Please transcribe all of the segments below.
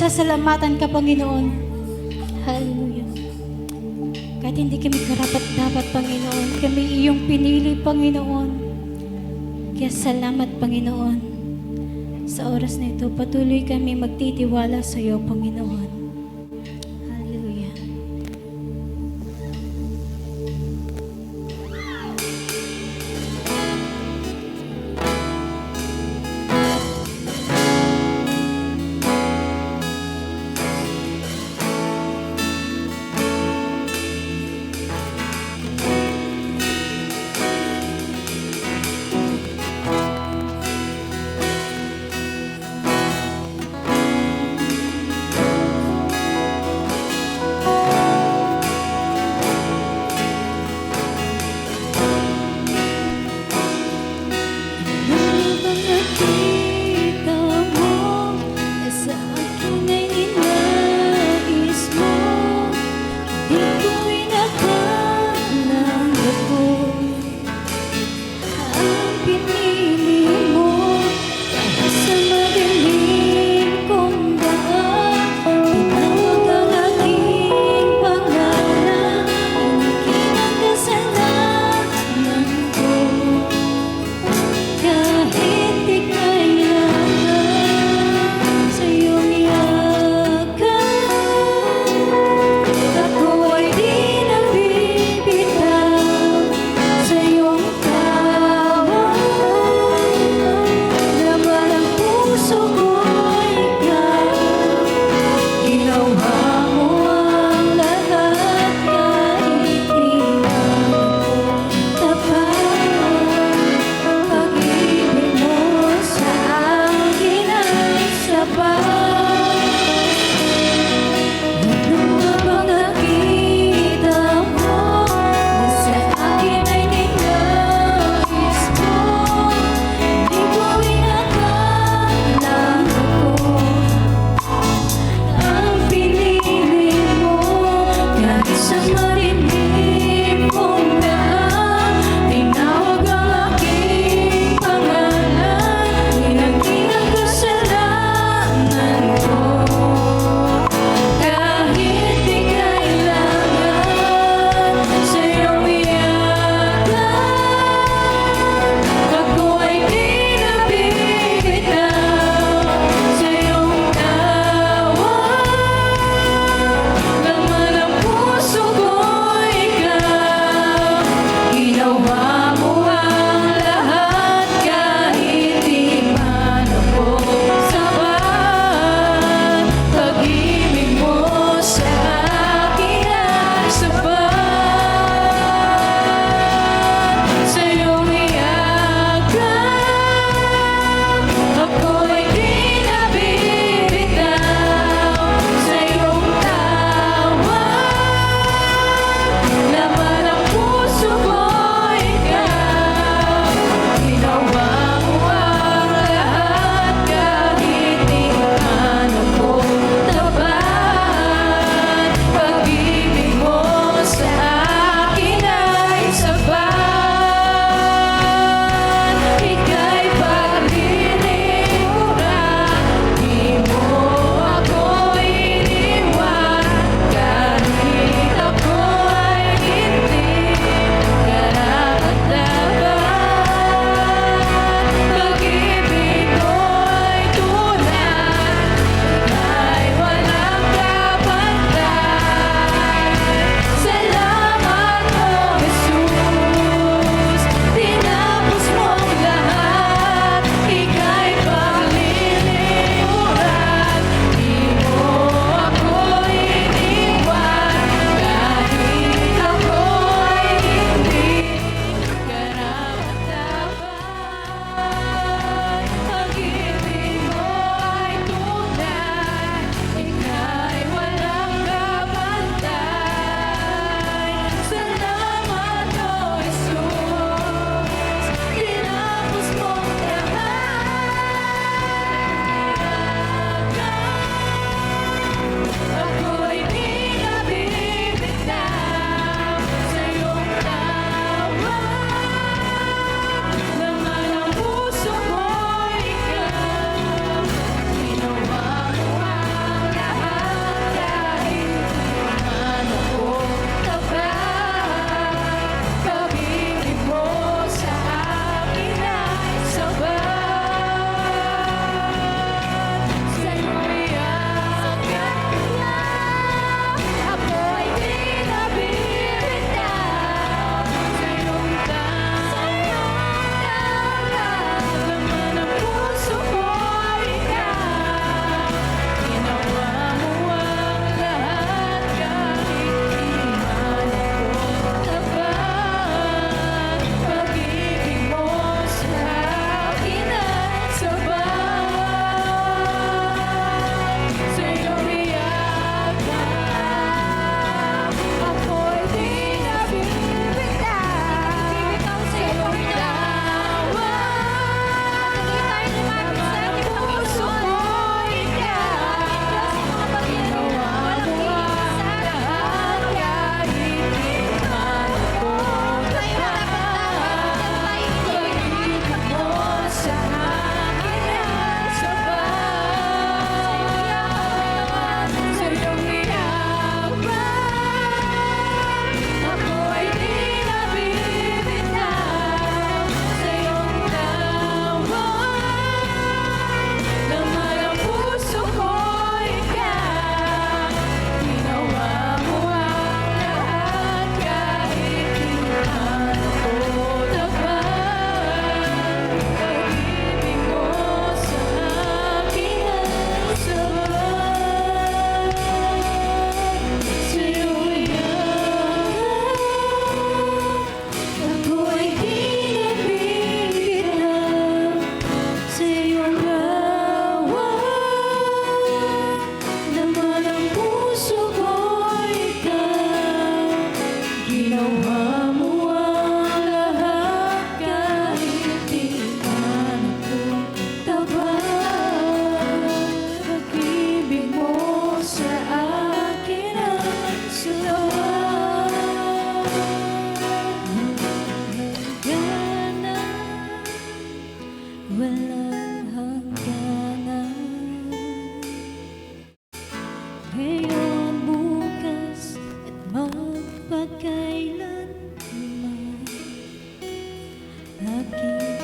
pasasalamatan ka, Panginoon. Hallelujah. Kahit hindi kami karapat-dapat, Panginoon, kami iyong pinili, Panginoon. Kaya salamat, Panginoon. Sa oras na ito, patuloy kami magtitiwala sa iyo, Panginoon. Hallelujah.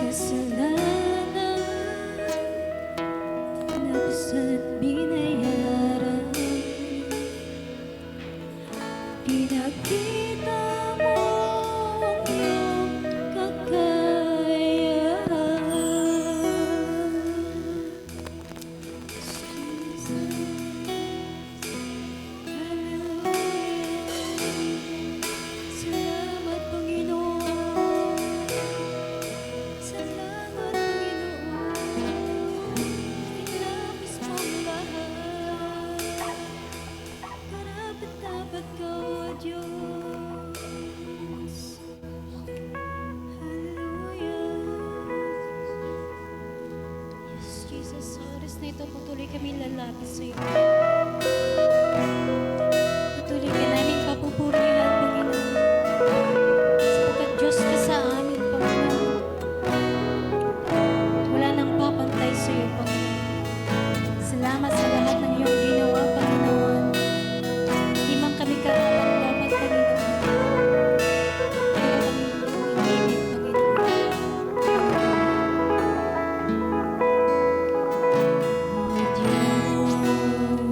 kasalanan, tinapos at binayaran. Pinakita mo ang iyong kakayahan. Salamat, Panginoon. Salamat, Panginoon. Tinapos mo ang lahat. Karapat-dapat ka, O Diyos. Hallelujah. Yes, Jesus, sa oras na ito, patuloy kami lalapit sa iyo. Patuloy ka namin papupurihan, Panginoon. Sapagkat Diyos ka sa amin, Panginoon. Wala nang papantay sa iyo, Panginoon. Salamat sa lahat ng iyong ginawa, Panginoon. Hindi man kami karapat-dapat, Panginoon. Pero kami umiibig, Panginoon. O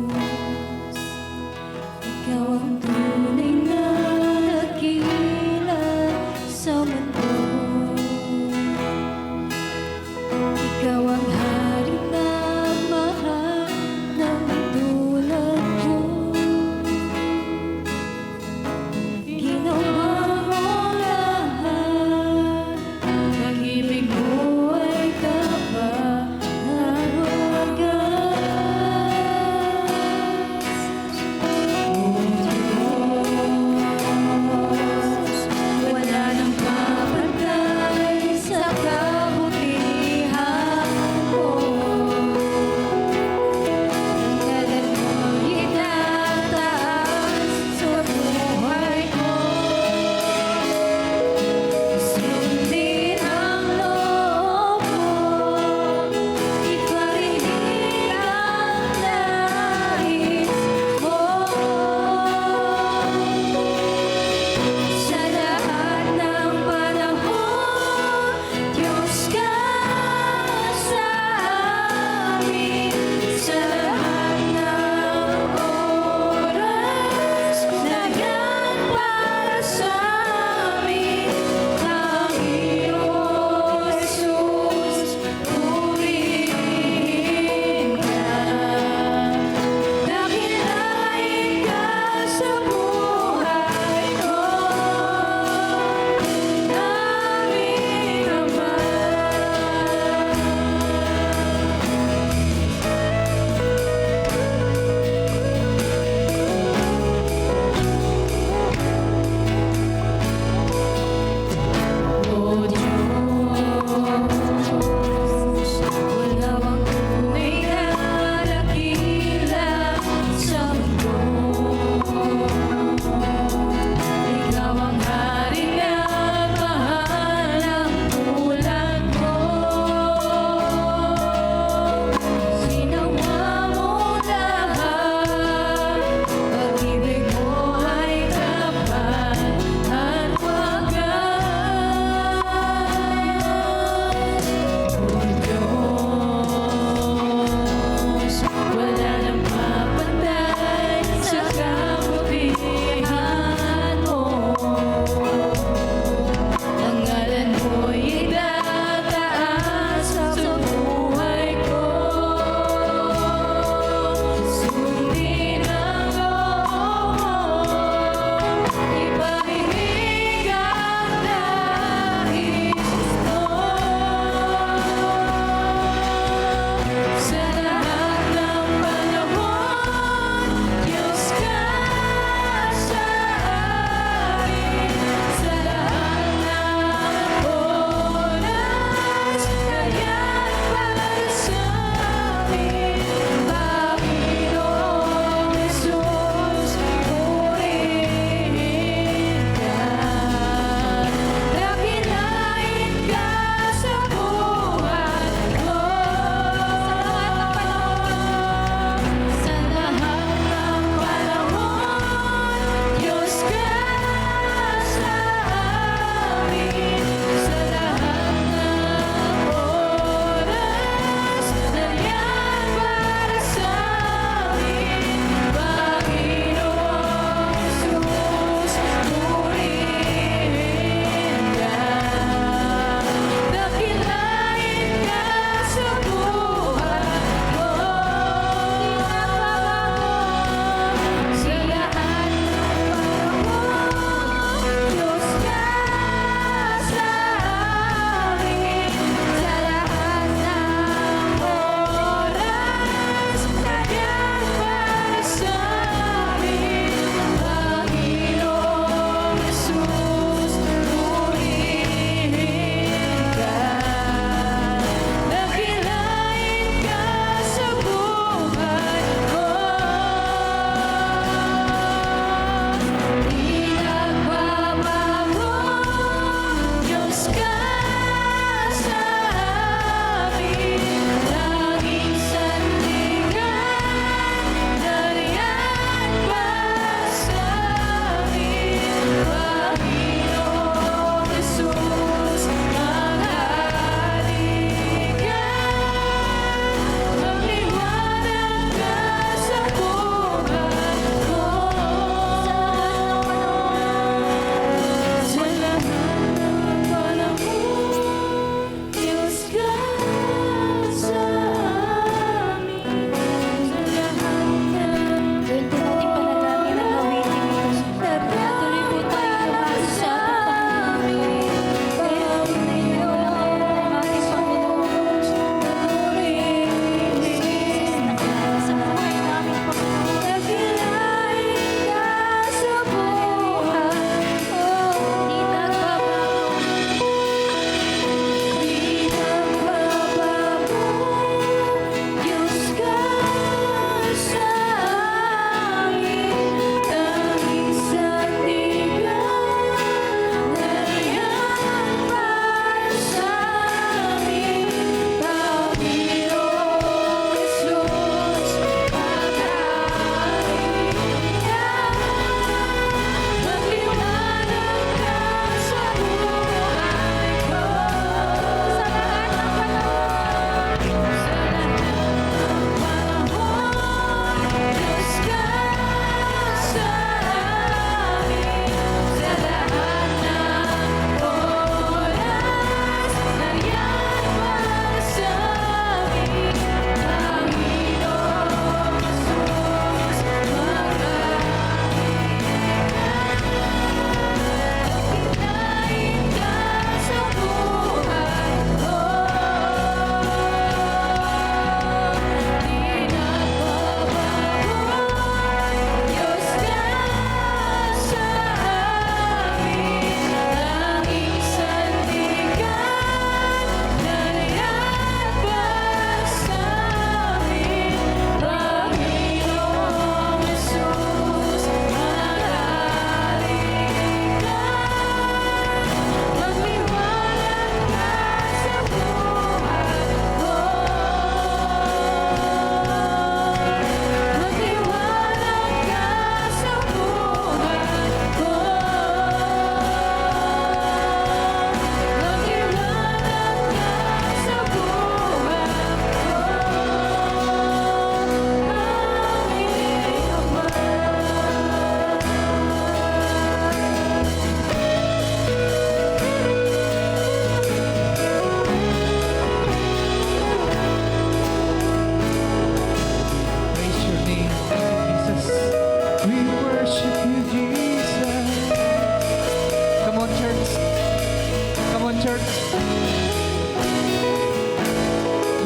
church.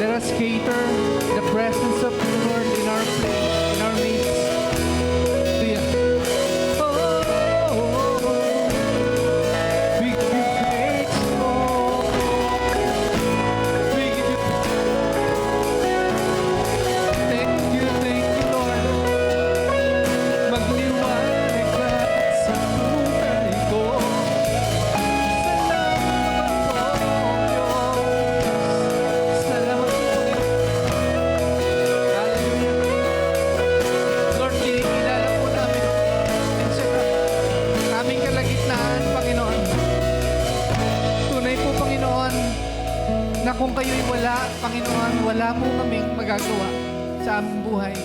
Let us cater the presence of the Lord in our place, in our midst. Hallelujah. We give you praise, Lord. We give you thank you, Lord. Magliwanag ka sa buhay ko. Salamat po, Diyos. Hallelujah. Lord, kinikilala po namin sa aming kalagitnaan, Panginoon. Tunay po, Panginoon, na kung kayo'y wala, Panginoon, wala po kaming magagawa sa aming buhay.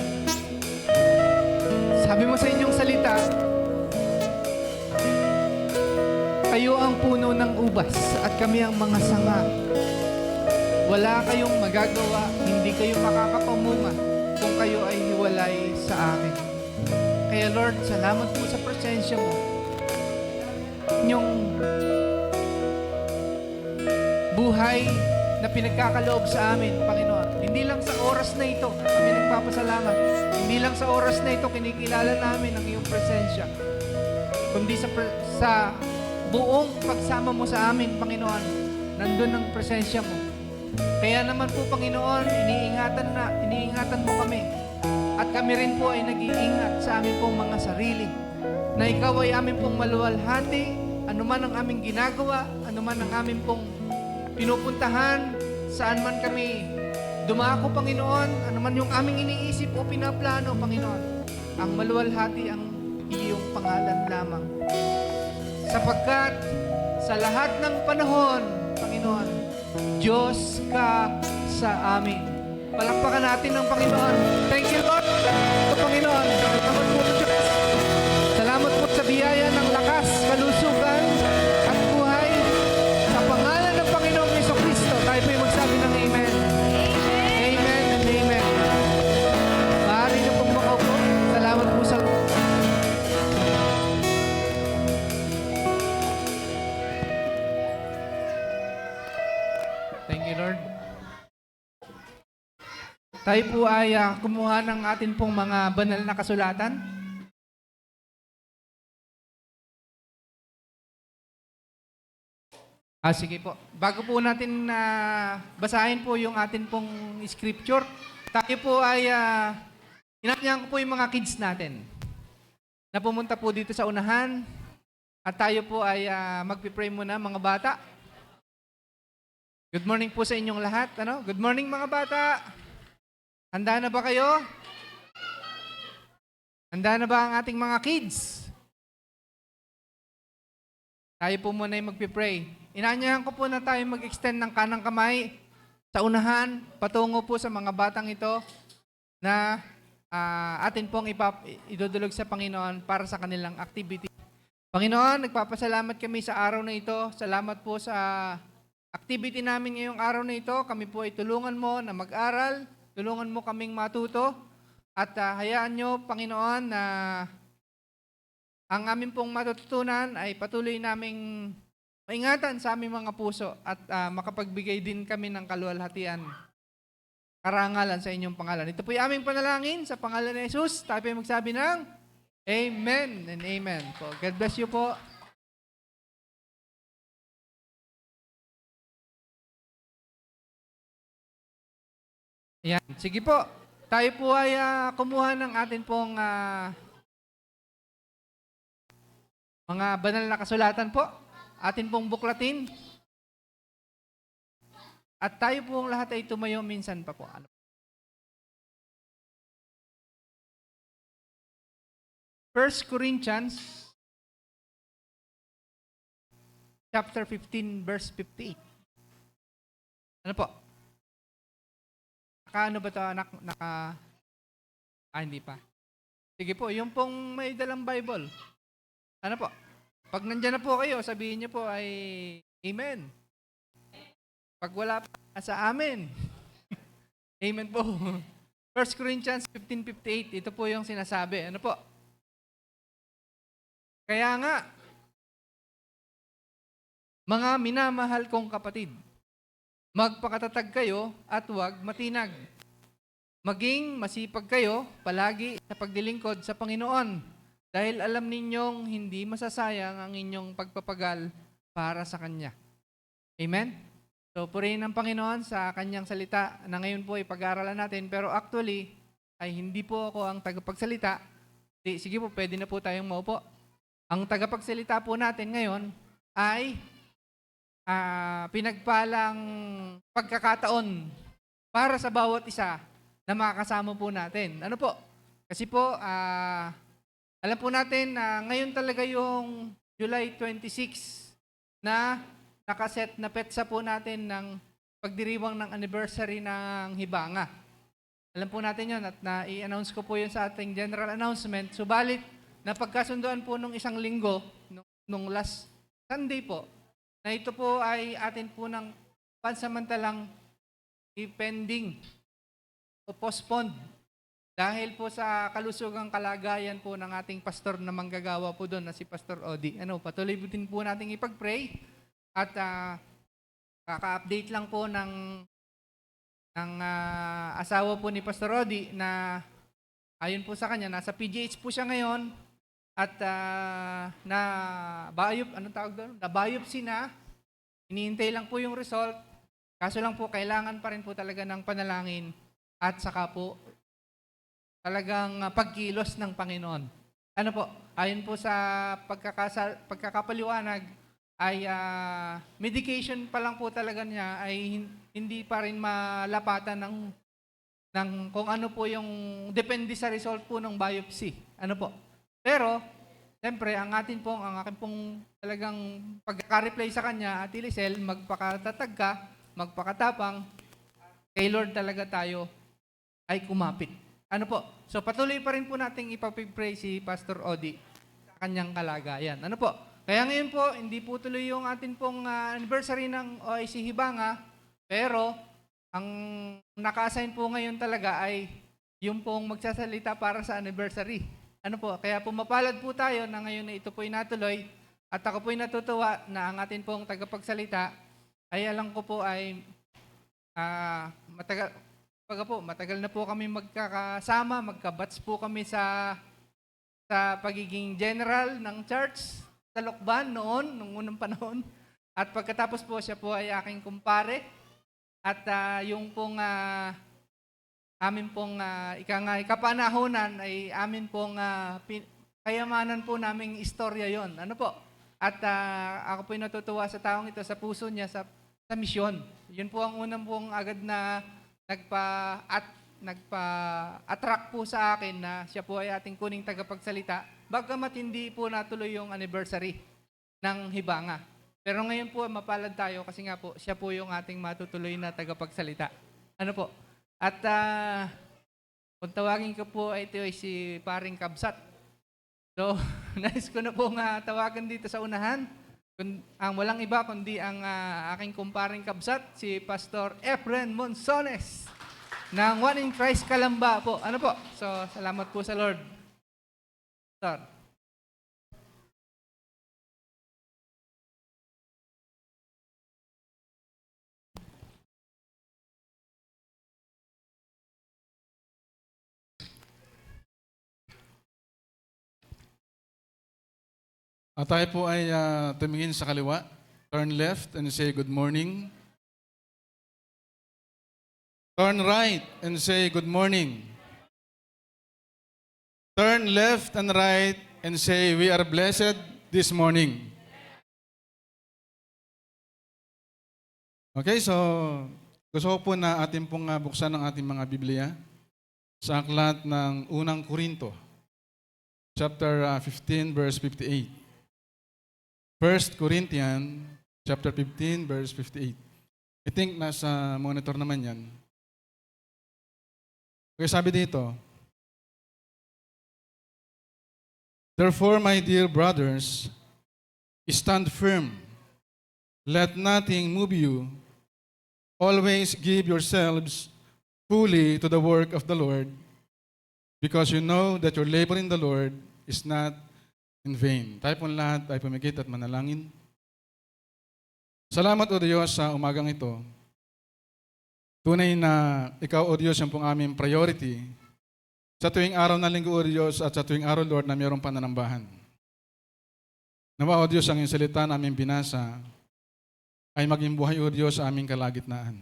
Sabi mo sa inyong salita, kayo ang puno ng ubas at kami ang mga sanga. Wala kayong magagawa, hindi kayo makakapamunga kung kayo ay hiwalay sa akin. Kaya Lord, salamat po sa presensya mo. Inyong buhay na pinagkakaloob sa amin, Panginoon. Hindi lang sa oras na ito kami nagpapasalamat. Hindi lang sa oras na ito kinikilala namin ang iyong presensya. Kundi sa buong pagsama mo sa amin, Panginoon, nandun ang presensya mo. Kaya naman po, Panginoon, iniingatan mo kami. At kami rin po ay nag-iingat sa amin pong mga sarili. Na ikaw ay amin pong maluwalhati, anuman ang aming ginagawa, anuman ang aming pong pinupuntahan, saan man kami dumako, Panginoon, anuman yung aming iniisip o pinaplano, Panginoon, ang maluwalhati ang iyong pangalan lamang. Sapagkat sa lahat ng panahon, Panginoon, Diyos ka sa amin. Palakpakan natin ng Panginoon. Thank you, Lord. Panginoon, salamat po, Diyos. Salamat po sa biyaya ng lakas, kalusugan, at buhay. Sa pangalan ng Panginoong Jesucristo, tayo po yung magsabi ng Amen. Amen and Amen. Maaari niyo pong makaupo. Salamat po sa Thank you, Lord. Tayo po ay kumuha ng atin pong mga banal na kasulatan. Sige po. Bago po natin basahin po yung atin pong scripture, tayo po ay inanyahan ko po yung mga kids natin na pumunta po dito sa unahan at tayo po ay magpipray muna, mga bata. Good morning po sa inyong lahat. Good morning, mga bata. Handa na ba kayo? Handa na ba ang ating mga kids? Tayo po muna ay magpipray. Inaanyahan ko po na tayo mag-extend ng kanang kamay sa unahan, patungo po sa mga batang ito na atin pong idudulog sa Panginoon para sa kanilang activity. Panginoon, nagpapasalamat kami sa araw na ito. Salamat po sa activity namin ngayong araw na ito. Kami po ay tulungan mo na mag-aral, tulungan mo kaming matuto, at hayaan nyo, Panginoon, na ang amin pong matututunan ay patuloy naming maingatan sa aming mga puso at makapagbigay din kami ng kaluwalhatian, karangalan sa inyong pangalan. Ito po yung aming panalangin sa pangalan ni Jesus. Tayo po yung magsabi ng Amen and Amen. Po. God bless you po. Ayan. Sige po. Tayo po ay kumuha ng atin pong mga banal na kasulatan po. Atin pong buklatin. At tayo pong lahat ay tumayo minsan pa po. 1 Corinthians chapter 15 verse 58. Ano po? Ano ba ito? Hindi pa. Sige po, yung pong may dalang Bible. Ano po? Pag nandyan na po kayo, sabihin niyo po ay Amen. Pag wala pa, sa Amen. Amen po. 1 Corinthians 15:58, ito po yung sinasabi. Ano po? Kaya nga, Mga minamahal kong kapatid, magpakatatag kayo at huwag matinag. Maging masipag kayo palagi sa paglilingkod sa Panginoon dahil alam ninyong hindi masasayang ang inyong pagpapagal para sa Kanya. Amen? So, purihin ang Panginoon sa Kanyang salita na ngayon po ay pag-aaralan natin. Pero actually, ay hindi po ako ang tagapagsalita. Sige po, pwede na po tayong maupo. Ang tagapagsalita po natin ngayon ay pinagpalang pagkakataon para sa bawat isa na makakasama po natin. Ano po? Kasi po, alam po natin na ngayon talaga yung July 26 na nakaset na petsa po natin ng pagdiriwang ng anniversary ng Hibanga. Alam po natin yun at na-i-announce ko po yun sa ating general announcement. Subalit, napagkasunduan po nung isang linggo, nung last Sunday po, na ito po ay atin po ng pansamantalang i-pending o postponed dahil po sa kalusugang kalagayan po ng ating pastor na manggagawa po doon na si Pastor Odi. Patuloy din po nating ipag-pray at kaka-update lang po ng asawa po ni Pastor Odi na ayon po sa kanya, nasa PGH po siya ngayon at na biopsy na, iniintay lang po yung result. Kaso lang po, kailangan pa rin po talaga ng panalangin at saka po talagang pagkilos ng Panginoon. Ano po, ayon po sa pagkakapaliwanag, ay medication pa lang po talaga niya ay hindi pa rin malapatan ng kung ano po yung depende sa result po ng biopsy. Ano po? Pero, siyempre, ang akin pong talagang pagkaka-reply sa kanya, Ate Lisel, magpakatatag ka, magpakatapang, kay Lord talaga tayo ay kumapit. Ano po? So patuloy pa rin po nating ipapipray si Pastor Odi sa kanyang kalagayan. Ano po? Kaya ngayon po, hindi po tuloy yung atin pong anniversary ng OIC Hibanga, pero ang naka-assign po ngayon talaga ay yung pong magsasalita para sa anniversary. Ano po? Kaya pumapalad po tayo na ngayon na ito po'y natuloy at ako po'y natutuwa na ang atin pong tagapagsalita ay alam ko po ay matagal na po kami magkakasama, magkabats po kami sa pagiging general ng church sa Lokban nung unang panahon. At pagkatapos po siya po ay aking kumpare at yung pong amin pong ikapanahonan ay amin pong kayamanan po naming istorya yon. Ano po? At ako po'y natutuwa sa taong ito, sa puso niya, sa misyon. Yun po ang unang pong agad na nagpa-attract po sa akin na siya po ay ating kuning tagapagsalita. Bagamat hindi po natuloy yung anniversary ng Hibanga. Pero ngayon po mapalad tayo kasi nga po siya po yung ating matutuloy na tagapagsalita. Ano po? At kung tawagin ko po ito ay si Paring Kabsat. So, nais ko na po tawagan dito sa unahan. Ang walang iba kundi ang aking kumparing Kabsat, si Pastor Efren Monsones ng One in Christ Calamba po. Ano po? So, salamat po sa Lord. Pastor. Tayo po ay tumingin sa kaliwa, turn left and say good morning. Turn right and say good morning. Turn left and right and say we are blessed this morning. Okay, so gusto ko po na atin pong buksan ang ating mga Biblia sa aklat ng unang Korinto, chapter 15, verse 58. 1 Corinthians chapter 15, verse 58. I think nasa monitor naman yan. Kaya sabi dito, therefore, my dear brothers, stand firm. Let nothing move you. Always give yourselves fully to the work of the Lord, because you know that your labor in the Lord is not in vain. Tayo pong lahat ay pumikit at manalangin. Salamat, O Diyos, sa umagang ito. Tunay na Ikaw, O Diyos, yung pong aming priority sa tuwing araw ng linggo, O Diyos, at sa tuwing araw, Lord, na mayroong pananambahan. Nawa, O Diyos, ang iyong salita na aming binasa ay maging buhay, O Diyos, sa aming kalagitnaan.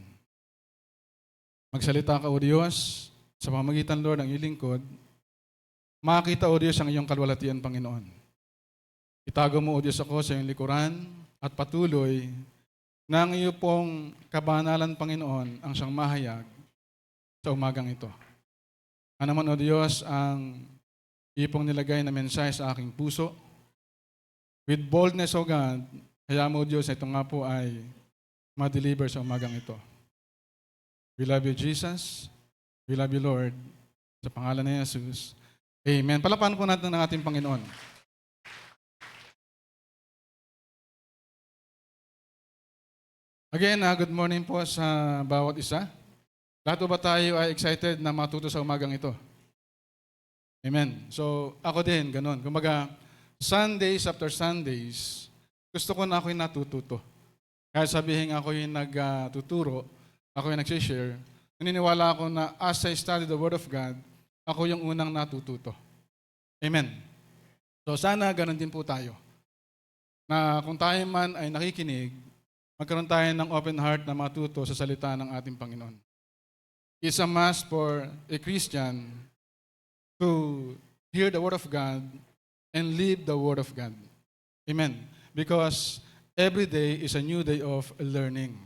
Magsalita ka, O Diyos, sa pamamagitan, Lord, ng iyong lingkod, makakita, O Diyos, ang iyong kalwalatian, Panginoon. Itago mo, O Diyos, ako sa iyong likuran at patuloy na ang iyo pong kabanalan, Panginoon, ang siyang mahayag sa umagang ito. Ano man, O Diyos, ang iyo pong nilagay na mensahe sa aking puso. With boldness, O God, hayaan mo, O Diyos, na ito nga po ay ma-deliver sa umagang ito. We love you, Jesus. We love you, Lord. Sa pangalan ni Jesus. Amen. Palapanan po natin ng ating Panginoon. Again, good morning po sa bawat isa. Lahat po ba tayo ay excited na matuto sa umagang ito? Amen. So, ako din, ganun. Kumbaga, Sundays after Sundays, gusto ko na ako yung natututo. Kaya sabihin ako yung nagtuturo, ako yung nag-share, naniniwala ako na as I study the Word of God, ako yung unang natututo. Amen. So, sana ganun din po tayo. Na kung tayo man ay nakikinig, magkaroon tayo ng open heart na matuto sa salita ng ating Panginoon. It's a must for a Christian to hear the Word of God and live the Word of God. Amen. Because every day is a new day of learning.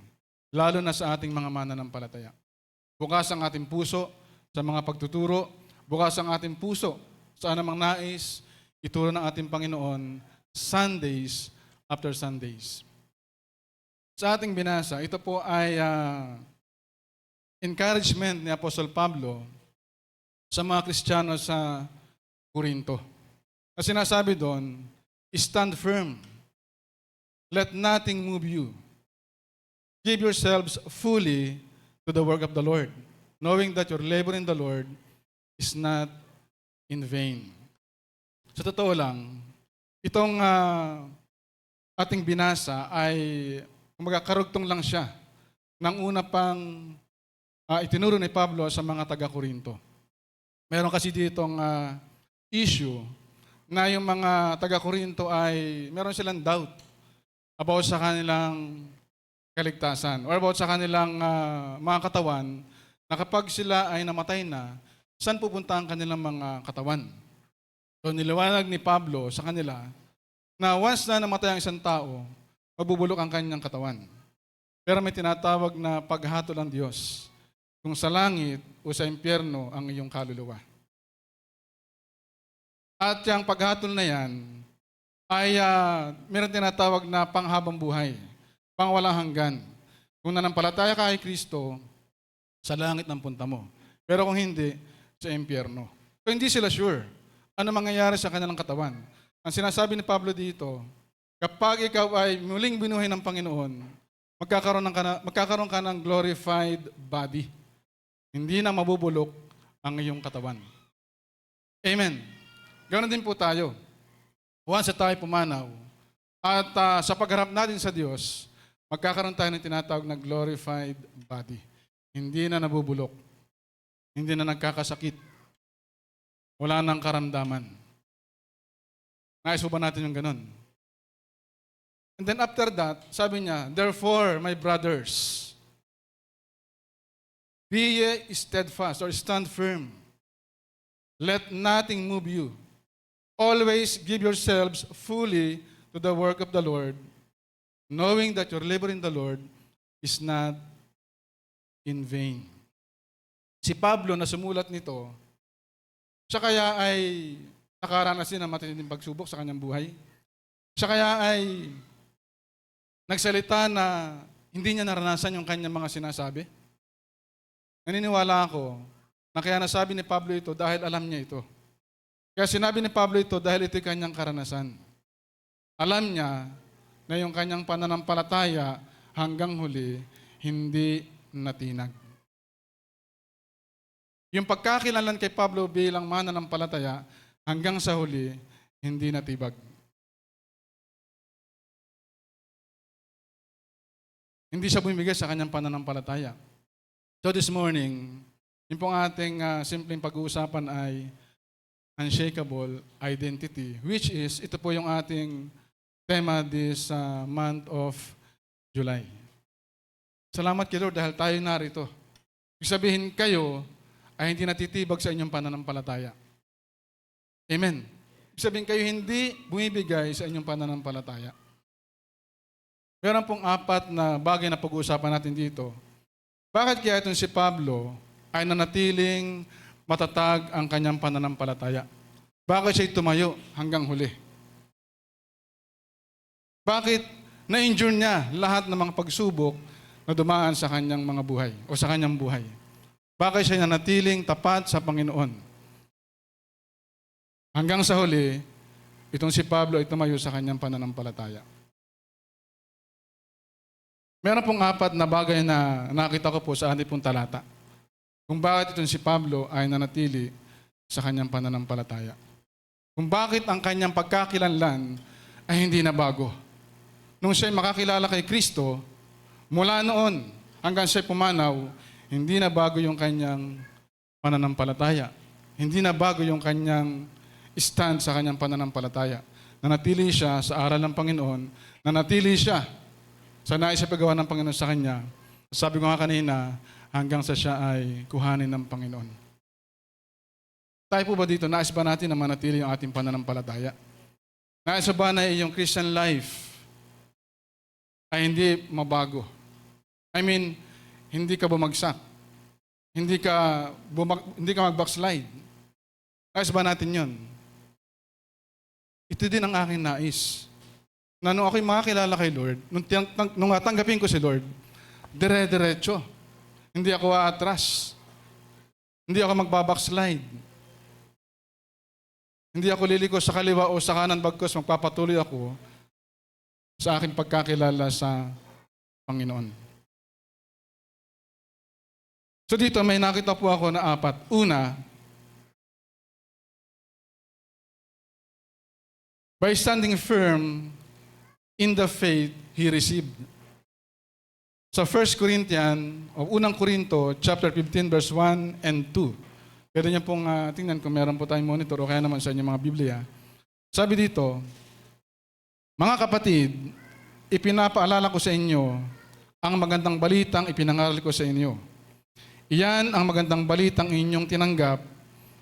Lalo na sa ating mga mananampalataya. Bukas ang ating puso sa mga pagtuturo. Bukas ang ating puso sa anumang nais ituro ng ating Panginoon Sundays after Sundays. Sa ating binasa, ito po ay encouragement ni Apostol Pablo sa mga Kristiyano sa Corinto. Kasi sinasabi doon, stand firm. Let nothing move you. Give yourselves fully to the work of the Lord, knowing that your labor in the Lord is not in vain. Sa totoo lang, itong ating binasa ay kumbaga, karugtong lang siya ng una pang itinuro ni Pablo sa mga taga-Korinto. Meron kasi ditong issue na yung mga taga-Korinto ay meron silang doubt about sa kanilang kaligtasan or about sa kanilang mga katawan na kapag sila ay namatay na, saan pupunta ang kanilang mga katawan? So niliwanag ni Pablo sa kanila na once na namatay ang isang tao, mabubulok ang kanyang katawan. Pero may tinatawag na paghatol ng Diyos kung sa langit o sa impyerno ang iyong kaluluwa. At yung paghatol na yan ay meron tinatawag na panghabang buhay, pangwalang hanggan. Kung nanampalataya ka kay Kristo, sa langit ng punta mo. Pero kung hindi, sa impyerno. So hindi sila sure ano mangyayari sa kanilang katawan. Ang sinasabi ni Pablo dito, kapag ikaw ay muling binuhay ng Panginoon, magkakaroon ka ng glorified body. Hindi na mabubulok ang iyong katawan. Amen. Ganoon din po tayo. Once tayo pumanaw, at sa pagharap natin sa Diyos, magkakaroon tayo ng tinatawag na glorified body. Hindi na nabubulok. Hindi na nagkakasakit. Wala nang karamdaman. Nais ba natin yung ganun? And then after that, sabi niya, therefore, my brothers, be ye steadfast or stand firm. Let nothing move you. Always give yourselves fully to the work of the Lord, knowing that your labor in the Lord is not in vain. Si Pablo na sumulat nito, siya kaya ay nakaranas din ng matinding pagsubok sa kanyang buhay. Siya kaya ay nagsalita na hindi niya naranasan yung kanyang mga sinasabi. Naniniwala ako na kaya nasabi ni Pablo ito dahil alam niya ito. Kaya sinabi ni Pablo ito dahil ito'y kanyang karanasan. Alam niya na yung kanyang pananampalataya hanggang huli hindi natinag. Yung pagkakilanlan kay Pablo bilang mananampalataya hanggang sa huli hindi natibag. Hindi siya bumibigay sa kanyang pananampalataya. So this morning, yung pong ating simpleng pag-uusapan ay unshakable identity, which is, ito po yung ating tema this month of July. Salamat kay Lord dahil tayo narito. Ibig sabihin kayo ay hindi natitibag sa inyong pananampalataya. Amen. Ibig sabihin kayo hindi bumibigay sa inyong pananampalataya. Meron pong 4 na bagay na pag-uusapan natin dito. Bakit kaya itong si Pablo ay nanatiling matatag ang kanyang pananampalataya? Bakit siya tumayo hanggang huli? Bakit na-endure niya lahat ng mga pagsubok na dumaan sa kanyang mga buhay o sa kanyang buhay? Bakit siya nanatiling tapat sa Panginoon? Hanggang sa huli, itong si Pablo ay tumayo sa kanyang pananampalataya. Meron pong 4 na bagay na nakita ko po sa ating pong talata. Kung bakit itong si Pablo ay nanatili sa kanyang pananampalataya. Kung bakit ang kanyang pagkakilanlan ay hindi na bago. Nung siya'y makakilala kay Kristo, mula noon hanggang siya'y pumanaw, hindi na bago yung kanyang pananampalataya. Hindi na bago yung kanyang stand sa kanyang pananampalataya. Nanatili siya sa aral ng Panginoon. Nanatili siya sa nais sa paggawa ng Panginoon sa kanya. Sabi ko nga kanina, hanggang sa siya ay kuhanin ng Panginoon. Tayo po ba dito, nais ba natin na manatili ang ating pananampalataya? Nais ba na iyong Christian life ay hindi mabago? I mean, hindi ka bumagsak. Hindi ka mag-backslide. Nais ba natin yun? Ito din ang aking nais. Na nung ako'y makakilala kay Lord, nung tanggapin ko si Lord, dire-diretso. Hindi ako aatras. Hindi ako magbabackslide. Hindi ako liliko sa kaliwa o sa kanan, bagkus magpapatuloy ako sa aking pagkakilala sa Panginoon. So dito may nakita po ako na 4. Una, by standing firm in the faith he received. Sa 1 Corinthians, o unang Korinto, chapter 15, verse 1 and 2. Pwede niyo pong tingnan kung meron po tayong monitor o kaya naman sa inyong mga Biblia. Sabi dito, mga kapatid, ipinapaalala ko sa inyo ang magandang balitang ipinangaral ko sa inyo. Iyan ang magandang balitang inyong tinanggap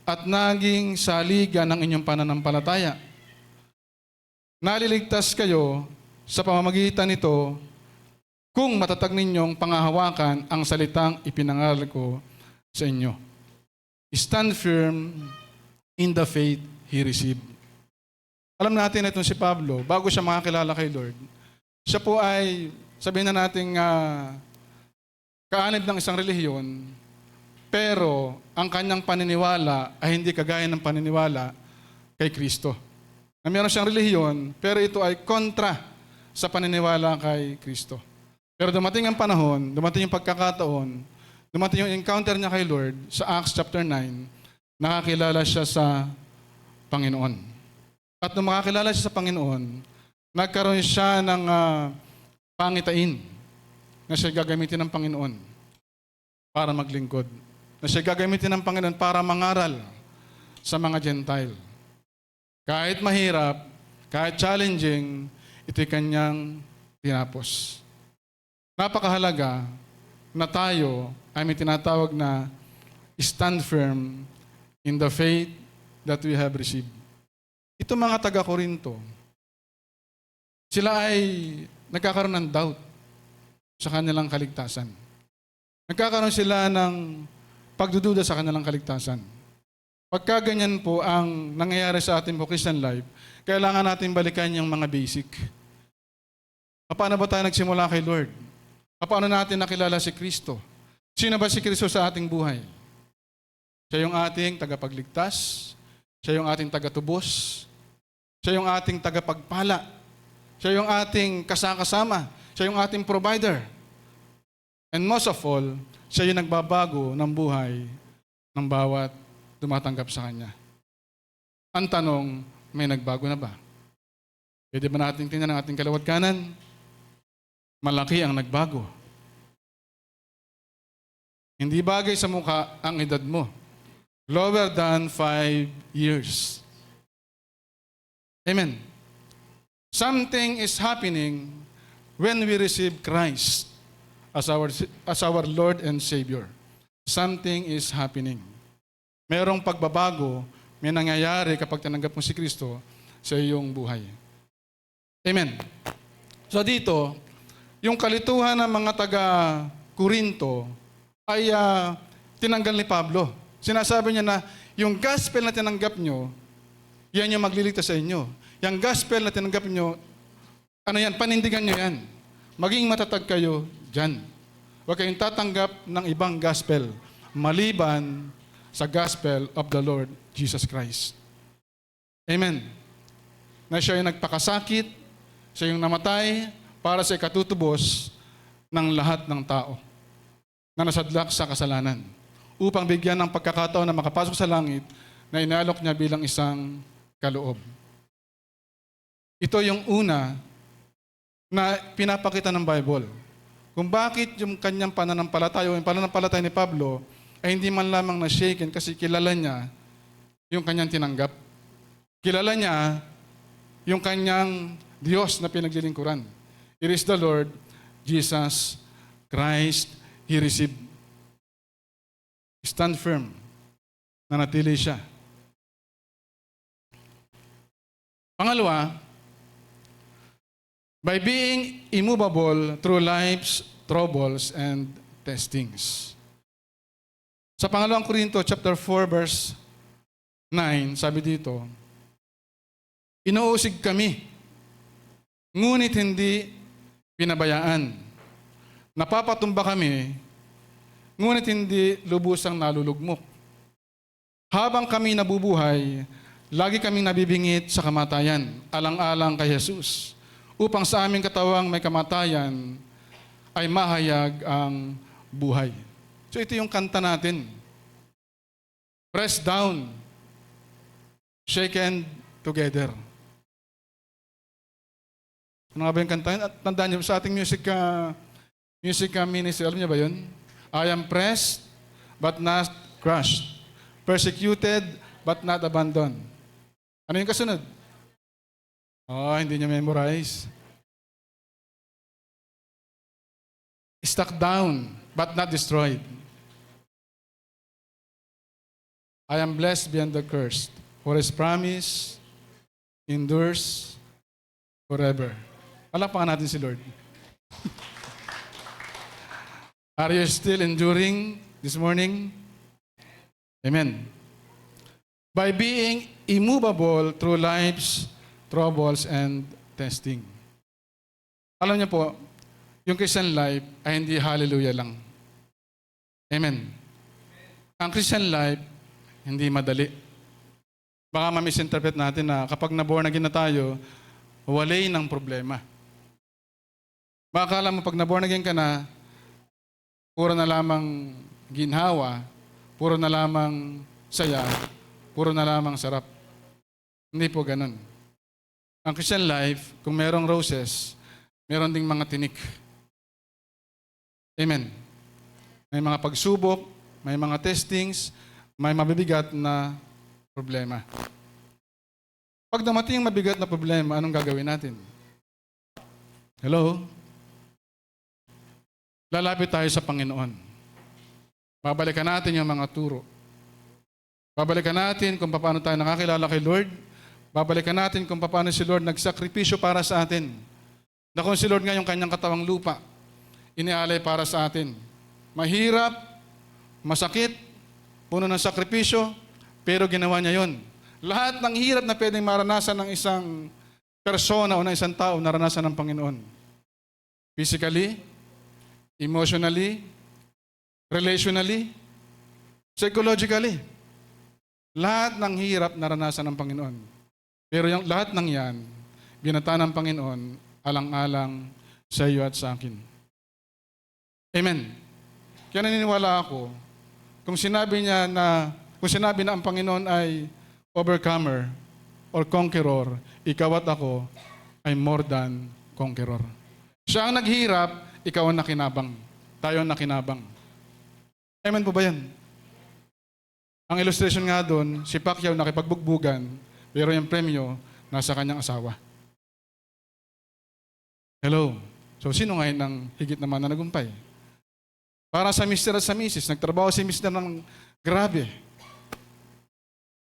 at naging saligan ng inyong pananampalataya. Naliligtas kayo sa pamamagitan nito kung matatag ninyong pangahawakan ang salitang ipinangaral ko sa inyo. Stand firm in the faith he received. Alam natin na itong si Pablo, bago siya makakilala kay Lord, siya po ay, sabihin na natin, kaanib ng isang relihiyon, pero ang kanyang paniniwala ay hindi kagaya ng paniniwala kay Kristo. Na meron siyang relihiyon, pero ito ay kontra sa paniniwala kay Kristo. Pero dumating ang panahon, dumating yung pagkakataon, dumating yung encounter niya kay Lord sa Acts chapter 9, nakakilala siya sa Panginoon. At nung makakilala siya sa Panginoon, nagkaroon siya ng pangitain na siya gagamitin ng Panginoon para maglingkod. Na siya gagamitin ng Panginoon para mangaral sa mga Gentile. Kahit mahirap, kahit challenging, ito'y kanyang tinapos. Napakahalaga na tayo ay may tinatawag na stand firm in the faith that we have received. Ito mga taga-Korinto, sila ay nagkakaroon ng doubt sa kanilang kaligtasan. Nagkakaroon sila ng pagdududa sa kanilang kaligtasan. Pagka ganyan po ang nangyayari sa ating Christian life, kailangan natin balikan yung mga basic. Paano ba tayo nagsimula kay Lord? Paano natin nakilala si Kristo? Sino ba si Kristo sa ating buhay? Siya yung ating tagapagligtas, siya yung ating tagatubos, siya yung ating tagapagpala, siya yung ating kasakasama, siya yung ating provider. And most of all, siya yung nagbabago ng buhay ng bawat tumatanggap sa Kanya. Ang tanong, may nagbago na ba? Pwede ba natin tingnan ang ating kalawat kanan? Malaki ang nagbago. Hindi bagay sa mukha ang edad mo. Lower than 5 years. Amen. Something is happening when we receive Christ as our Lord and Savior. Something is happening. Merong pagbabago, may nangyayari kapag tinanggap mo si Kristo sa iyong buhay. Amen. So dito, yung kalituhan ng mga taga-Korinto ay tinanggal ni Pablo. Sinasabi niya na yung gospel na tinanggap nyo, yan yung magliligtas sa inyo. Yung gospel na tinanggap nyo, ano yan, panindigan nyo yan. Maging matatag kayo dyan. Huwag kayong tatanggap ng ibang gospel maliban sa gospel of the Lord Jesus Christ. Amen. Na siya yung nagpakasakit, siya yung namatay para sa ikatutubos ng lahat ng tao na nasadlak sa kasalanan, upang bigyan ng pagkakataon na makapasok sa langit na inalok niya bilang isang kaloob. Ito yung una na pinapakita ng Bible. Kung bakit yung kanyang pananampalataya o yung pananampalataya ni Pablo ay hindi man lamang na-shaken kasi kilala niya yung kanyang tinanggap. Kilala niya yung kanyang Diyos na pinaglilingkuran. It is the Lord Jesus Christ He received. Stand firm. Nanatili siya. Pangalawa, by being immovable through life's troubles and testings. Sa pangalawang Korinto chapter 4 verse 9, sabi dito, inuusig kami, ngunit hindi pinabayaan. Napapatumba kami, ngunit hindi lubusang nalulugmok. Habang kami nabubuhay, lagi kaming nabibingit sa kamatayan, alang-alang kay Jesus, upang sa aming katawang may kamatayan ay mahayag ang buhay. So ito yung kanta natin. Press down, shaken together. Ano nga ba yung kanta? At tandaan niyo sa ating music ministry, alam niyo ba yun? I am pressed, but not crushed. Persecuted, but not abandoned. Ano yung kasunod? Hindi niya memorize. Stuck down, but not destroyed. I am blessed beyond the curse, for His promise endures forever. Palakpakan natin si Lord. Are you still enduring this morning? Amen. By being immovable through life's troubles and testing. Alam niyo po, yung Christian life ay hindi hallelujah lang. Amen. Ang Christian life, hindi madali. Baka ma-misinterpret natin na kapag na-born again na tayo, walay ng problema. Baka alam mo, pag na-born again ka na, puro na lamang ginhawa, puro na lamang saya, puro na lamang sarap. Hindi po ganun. Ang Christian life, kung merong roses, meron ding mga tinik. Amen. May mga pagsubok, may mga testings, may mabibigat na problema. Pag dumating yung mabigat na problema, anong gagawin natin? Hello? Lalapit tayo sa Panginoon. Babalikan natin yung mga turo. Babalikan natin kung paano tayo nakakilala kay Lord. Babalikan natin kung paano si Lord nagsakripisyo para sa atin. Na kung si Lord nga yung kanyang katawang lupa, inialay para sa atin. Mahirap, masakit, puno ng sakripisyo, pero ginawa niya yon. Lahat ng hirap na pwedeng maranasan ng isang persona o ng isang tao, naranasan ng Panginoon. Physically, emotionally, relationally, psychologically. Lahat ng hirap naranasan ng Panginoon. Pero yung lahat ng yan, binata ng Panginoon alang-alang sa iyo at sa akin. Amen. Kaya naniniwala ako, kung sinabi na ang Panginoon ay overcomer or conqueror, ikaw at ako ay more than conqueror. Siya ang naghirap, ikaw ang nakinabang. Tayo ang nakinabang. Amen po ba yan? Ang illustration nga doon, si Pacquiao nakipagbugbugan, pero yung premyo nasa kanyang asawa. Hello? So, sino ngayon ang higit naman na nagumpay? Para sa Mr. at sa Mrs., nagtrabaho si Mr. ng grabe.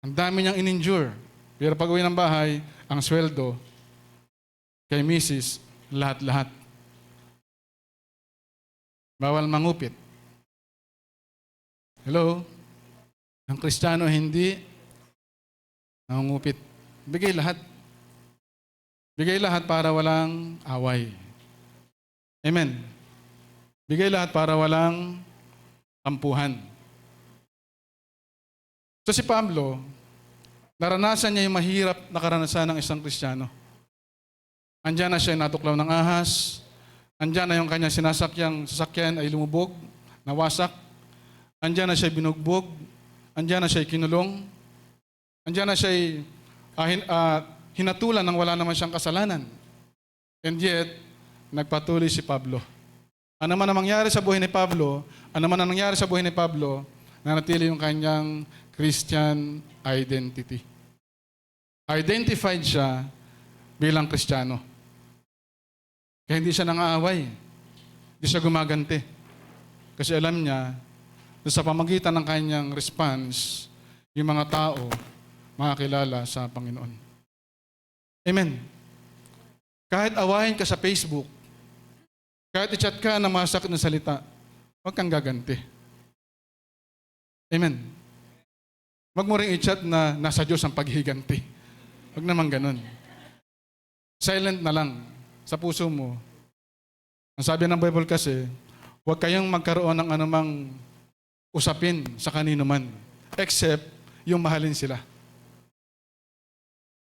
Ang dami niyang in-endure. Pero pag uwi ng bahay, ang sweldo kay Mrs., lahat-lahat. Bawal mangupit. Hello? Ang Kristiyano hindi nangungupit. Bigay lahat. Bigay lahat para walang away. Amen. Bigay lahat para walang tampuhan. So si Pablo, naranasan niya yung mahirap na karanasan ng isang Kristiyano. Andiyan na siya natuklaw ng ahas. Andiyan na yung kanyang sasakyan ay lumubog, nawasak. Andiyan na siya binugbog. Andiyan na siya kinulong. Andiyan na siya hinatulan nang wala naman siyang kasalanan. And yet, nagpatuloy si Pablo. Ano man ang mangyari sa buhay ni Pablo, nanatili yung kanyang Christian identity. Identified siya bilang Kristiyano. Kaya hindi siya nangaaway. Hindi siya gumaganti. Kasi alam niya na sa pamagitan ng kanyang response, yung mga tao makakilala sa Panginoon. Amen. Kahit awayin ka sa Facebook, kahit i-chat ka ng masakit na salita, huwag kang gaganti. Amen. Huwag mo rin i-chat na nasa Diyos ang paghiganti. Huwag naman ganun. Silent na lang sa puso mo. Ang sabi ng Bible kasi, huwag kayong magkaroon ng anumang usapin sa kanino man, except yung mahalin sila.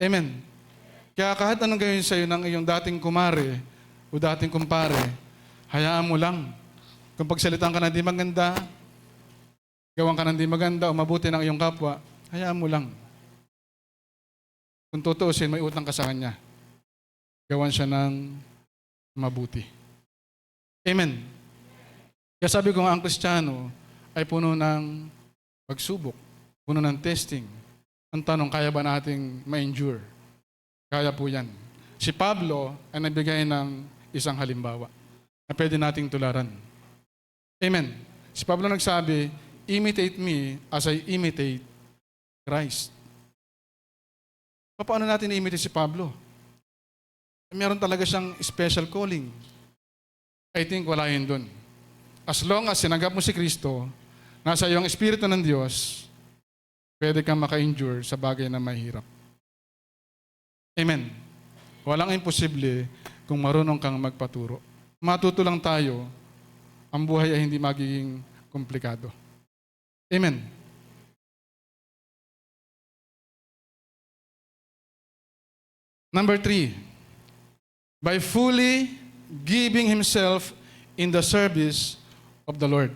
Amen. Kaya kahit anong gawin sa'yo ng iyong dating kumare o dating kumpare, hayaan mo lang. Kung pagsalitaan ka na di maganda, gawan ka na di maganda o mabuti ng iyong kapwa, hayaan mo lang. Kung tutuusin, may utang ka sa kanya. Gawan siya ng mabuti. Amen. Kaya sabi ko nga, ang Kristiyano ay puno ng pagsubok, puno ng testing. Ang tanong, kaya ba nating ma-endure? Kaya po yan. Si Pablo ay nagbigay ng isang halimbawa na pwede nating tularan. Amen. Si Pablo nagsabi, imitate me as I imitate Christ. Paano natin i-imitate si Pablo? Meron talaga siyang special calling. I think wala yun dun. As long as sinanggap mo si Kristo, nasa iyong Espiritu ng Diyos, pwede kang maka-endure sa bagay na mahirap. Amen. Walang imposible kung marunong kang magpaturo. Matuto lang tayo, ang buhay ay hindi magiging komplikado. Amen. Number 3, by fully giving himself in the service of the Lord.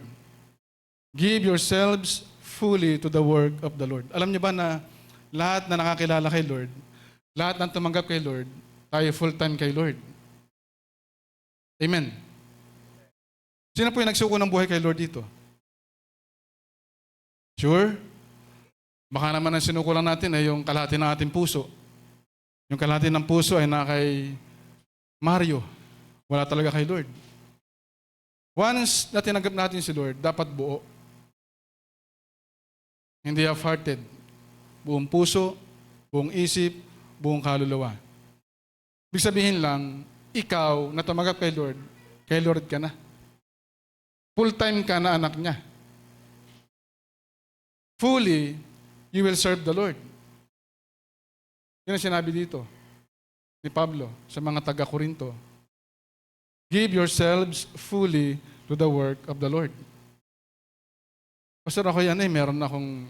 Give yourselves fully to the work of the Lord. Alam niyo ba na lahat na nakakilala kay Lord, lahat ng tumanggap kay Lord, tayo full-time kay Lord. Amen. Sino po yung nagsuko ng buhay kay Lord dito? Sure? Baka naman ang sinuko lang natin ay yung kalahati ng ating puso. Yung kalahati ng puso ay na kay Mario. Wala talaga kay Lord. Once na tinanggap natin si Lord, dapat buo. Hindi half-hearted. Buong puso, buong isip, buong kaluluwa. Ibig sabihin lang, ikaw na tumanggap kay Lord ka na. Full-time ka na anak niya. Fully, you will serve the Lord. Yan ang sinabi dito ni Pablo sa mga taga-Korinto. Give yourselves fully to the work of the Lord. Pastor, ako yan meron akong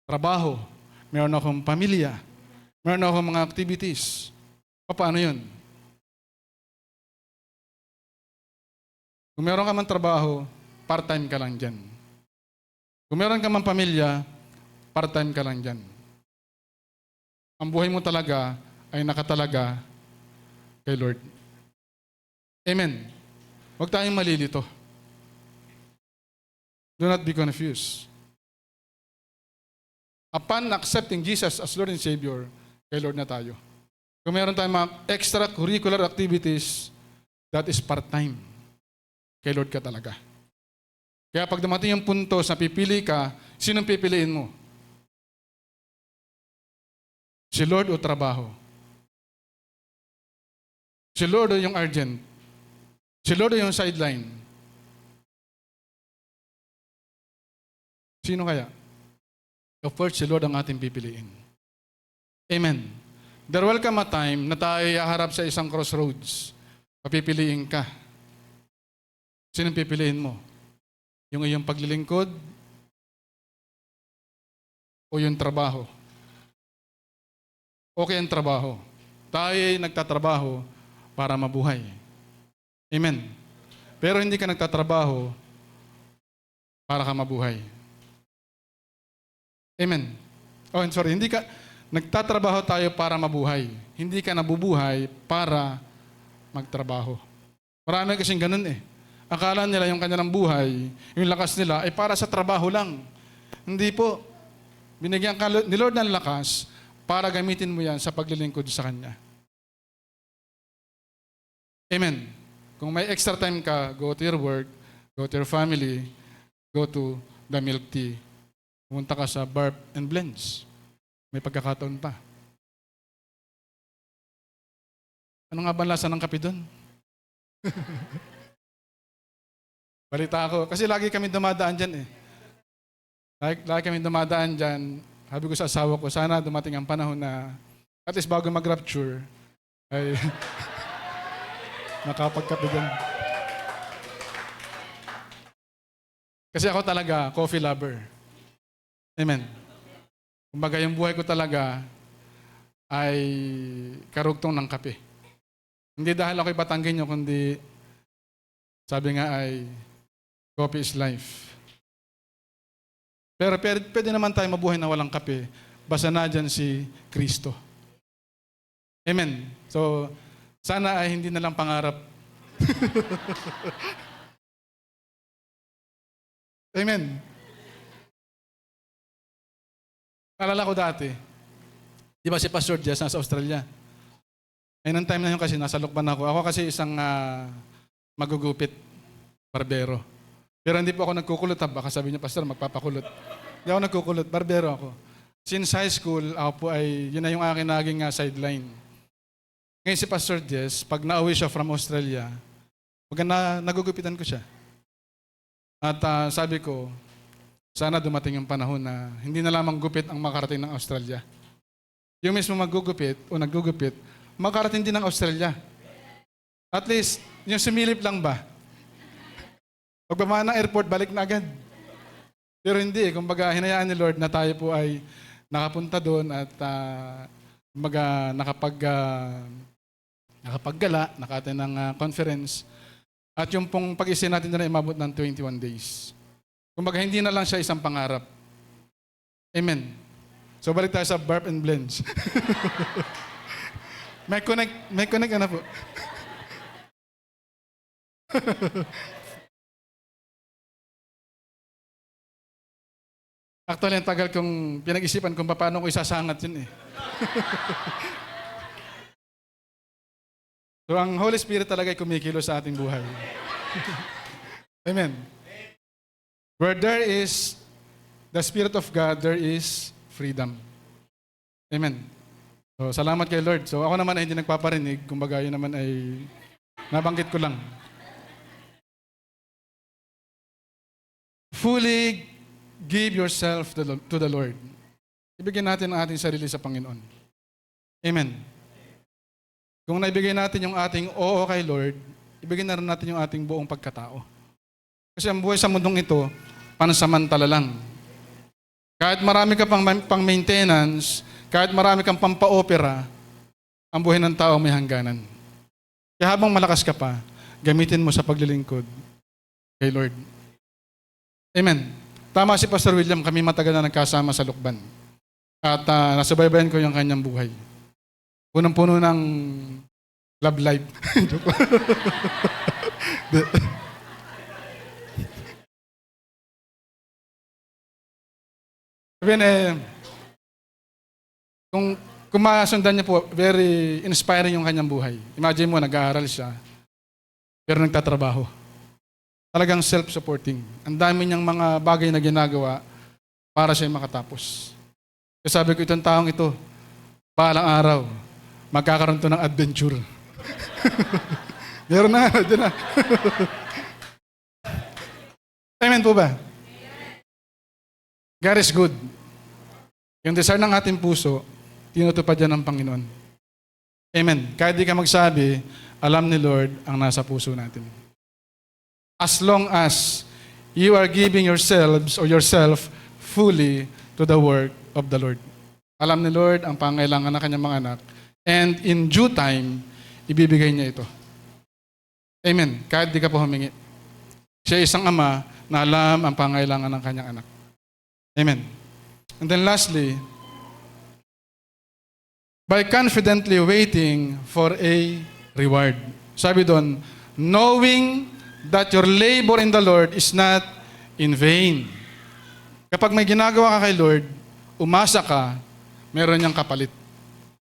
trabaho, meron akong pamilya, meron akong mga activities. Paano yun? Kung meron ka man trabaho, part-time ka lang dyan. Kung meron ka man pamilya, part-time ka lang dyan. Ang buhay mo talaga ay nakatalaga kay Lord. Amen. Huwag tayong malilito. Do not be confused. Upon accepting Jesus as Lord and Savior, kay Lord na tayo. Kung meron tayong mga extracurricular activities, that is part-time. Kay Lord ka talaga. Kaya pag dumating yung punto sa pipili ka, sinong pipiliin mo? Si Lord o trabaho? Si Lord o yung urgent? Si Lord o yung sideline? Sino kaya? Of course, si Lord ang ating pipiliin. Amen. There will come a time na tayo haharap sa isang crossroads. Papipiliin ka. Sinong pipiliin mo? Yung iyong paglilingkod o yung trabaho? Okay ang trabaho. Tayo ay nagtatrabaho para mabuhay. Amen. Pero hindi ka nagtatrabaho para ka mabuhay. Amen. Oh, sorry, hindi ka nagtatrabaho tayo para mabuhay. Hindi ka nabubuhay para magtrabaho. Marami kasing ganun eh. Akala nila yung kanilang buhay, yung lakas nila ay para sa trabaho lang. Hindi po. Binigyan ka ni Lord ng lakas para gamitin mo yan sa paglilingkod sa Kanya. Amen. Kung may extra time ka, go to your work, go to your family, go to the milk tea. Pumunta ka sa Barb and Blends. May pagkakataon pa. Ano nga ba ang lasa ng kape doon? Balita ako. Kasi lagi kami dumadaan dyan eh. Lagi kami dumadaan dyan. Sabi ko sa asawa ko, sana dumating ang panahon na at least bago mag-rapture, ay nakapagkape dyan. Kasi ako talaga, coffee lover. Amen. Kumbaga yung buhay ko talaga ay karugtong ng kape. Hindi dahil ako'y Batanggenyo, kundi sabi nga ay coffee is life. Pero pwede naman tayo mabuhay na walang kape basta na dyan si Kristo. Amen. So, sana ay hindi na lang pangarap. Amen. Alala ko dati, di ba si Pastor Jess nasa Australia? Ay, nung time na yun kasi nasa Lukban ako. Ako kasi isang magugupit, barbero. Pero hindi po ako nagkukulot. Baka sabi niya, Pastor, magpapakulot. Hindi ako nagkukulot, barbero ako. Since high school, ako po ay, yun na yung aking naging sideline. Ngayon si Pastor Jess, pag nauwi siya from Australia, nagugupitan ko siya. At sabi ko, sana dumating yung panahon na hindi na lamang gupit ang makarating ng Australia. Yung mismo maggugupit o naggugupit, makarating din ng Australia. At least, yung sumilip lang ba? Pagbaba ng airport, balik na agad. Pero hindi, kumbaga hinayaan ni Lord na tayo po ay nakapunta doon at kumbaga nakapaggala, naka-attend ng conference. At yung pong pag-isin natin na imabot ng 21 days. Kumbaga, hindi na lang siya isang pangarap. Amen. So, balik tayo sa Barb and Blends. may connect na po. Actually, ang tagal kong pinag-isipan kung paano ko isasangat yun eh. So, ang Holy Spirit talaga ay kumikilos sa ating buhay. Amen. Where there is the Spirit of God, there is freedom. Amen. So, salamat kay Lord. So, ako naman ay hindi nagpaparinig. Kumbaga, yun naman ay nabanggit ko lang. Fully give yourself to the Lord. Ibigyan natin ang ating sarili sa Panginoon. Amen. Kung naibigay natin yung ating oo kay Lord, ibigyan na rin natin yung ating buong pagkatao. Kasi ang buhay sa mundong ito, pansamantala lang. Kahit marami ka pang maintenance, kahit marami kang pampa-opera, ang buhay ng tao may hangganan. Kaya habang malakas ka pa, gamitin mo sa paglilingkod kay Lord. Amen. Tama si Pastor William, kami matagal na nagkasama sa Lukban. At nasubaybayan ko yung kanyang buhay. Punong-puno ng love life. Even, kung masundan niyo po, very inspiring yung kanyang buhay. Imagine mo, nag-aaral siya, pero nagtatrabaho. Talagang self-supporting. Ang dami niyang mga bagay na ginagawa para siya makatapos. Kasi sabi ko, itong taong ito, balang araw, magkakaroon to ng adventure. Meron na, dyan na. Amen po ba? God is good. Yung desire ng ating puso, tinutupad yan ng Panginoon. Amen. Kahit di ka magsabi, alam ni Lord ang nasa puso natin. As long as you are giving yourselves or yourself fully to the work of the Lord. Alam ni Lord ang pangailangan ng kanyang mga anak. And in due time, ibibigay niya ito. Amen. Kahit di ka po humingi. Siya isang ama na alam ang pangailangan ng kanyang anak. Amen. And then lastly, by confidently waiting for a reward. Sabi doon, knowing that your labor in the Lord is not in vain. Kapag may ginagawa ka kay Lord, umasa ka, meron niyang kapalit.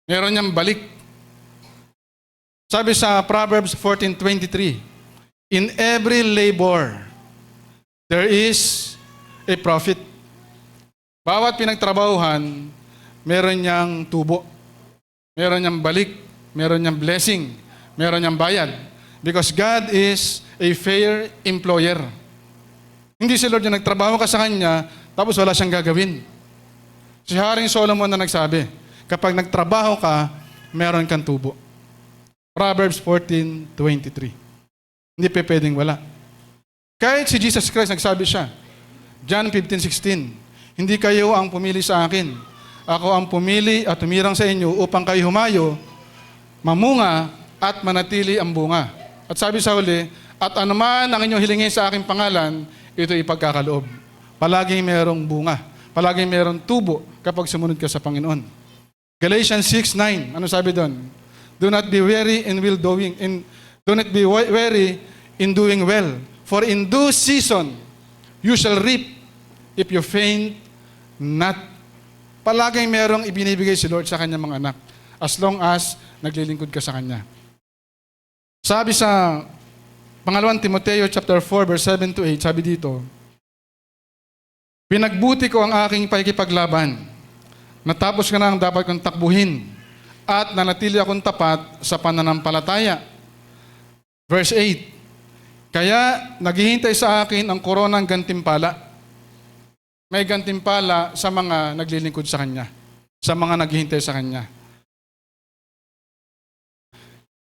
Meron niyang balik. Sabi sa Proverbs 14:23, in every labor, there is a profit. Bawat pinagtrabahuhan, meron niyang tubo. Meron niyang balik. Meron niyang blessing. Meron niyang bayad. Because God is a fair employer. Hindi si Lord yung nagtrabaho ka sa Kanya, tapos wala siyang gagawin. Si Haring Solomon na nagsabi, kapag nagtrabaho ka, meron kang tubo. Proverbs 14:23. Hindi pa pwedeng wala. Kahit si Jesus Christ nagsabi siya, John 15:16, hindi kayo ang pumili sa akin. Ako ang pumili at tumirang sa inyo upang kayo humayo, mamunga at manatili ang bunga. At sabi sa huli, at anuman ang inyong hilingin sa aking pangalan, ito ipagkakaloob. Palaging merong bunga. Palaging merong tubo kapag sumunod ka sa Panginoon. Galatians 6:9, ano sabi doon? Do not be weary in well doing. Do not be weary in doing well. For in due season, you shall reap if you faint not. Palaging merong ibinibigay si Lord sa kanyang mga anak as long as naglilingkod ka sa Kanya. Sabi sa 2 Timoteo chapter 4 verse 7 to 8, sabi dito, pinagbuti ko ang aking pakikipaglaban. Natapos ko na ang dapat kong takbuhin at nanatili akong tapat sa pananampalataya. Verse 8, kaya naghihintay sa akin ang koronang gantimpala. May gantimpala sa mga naglilingkod sa Kanya, sa mga naghihintay sa Kanya.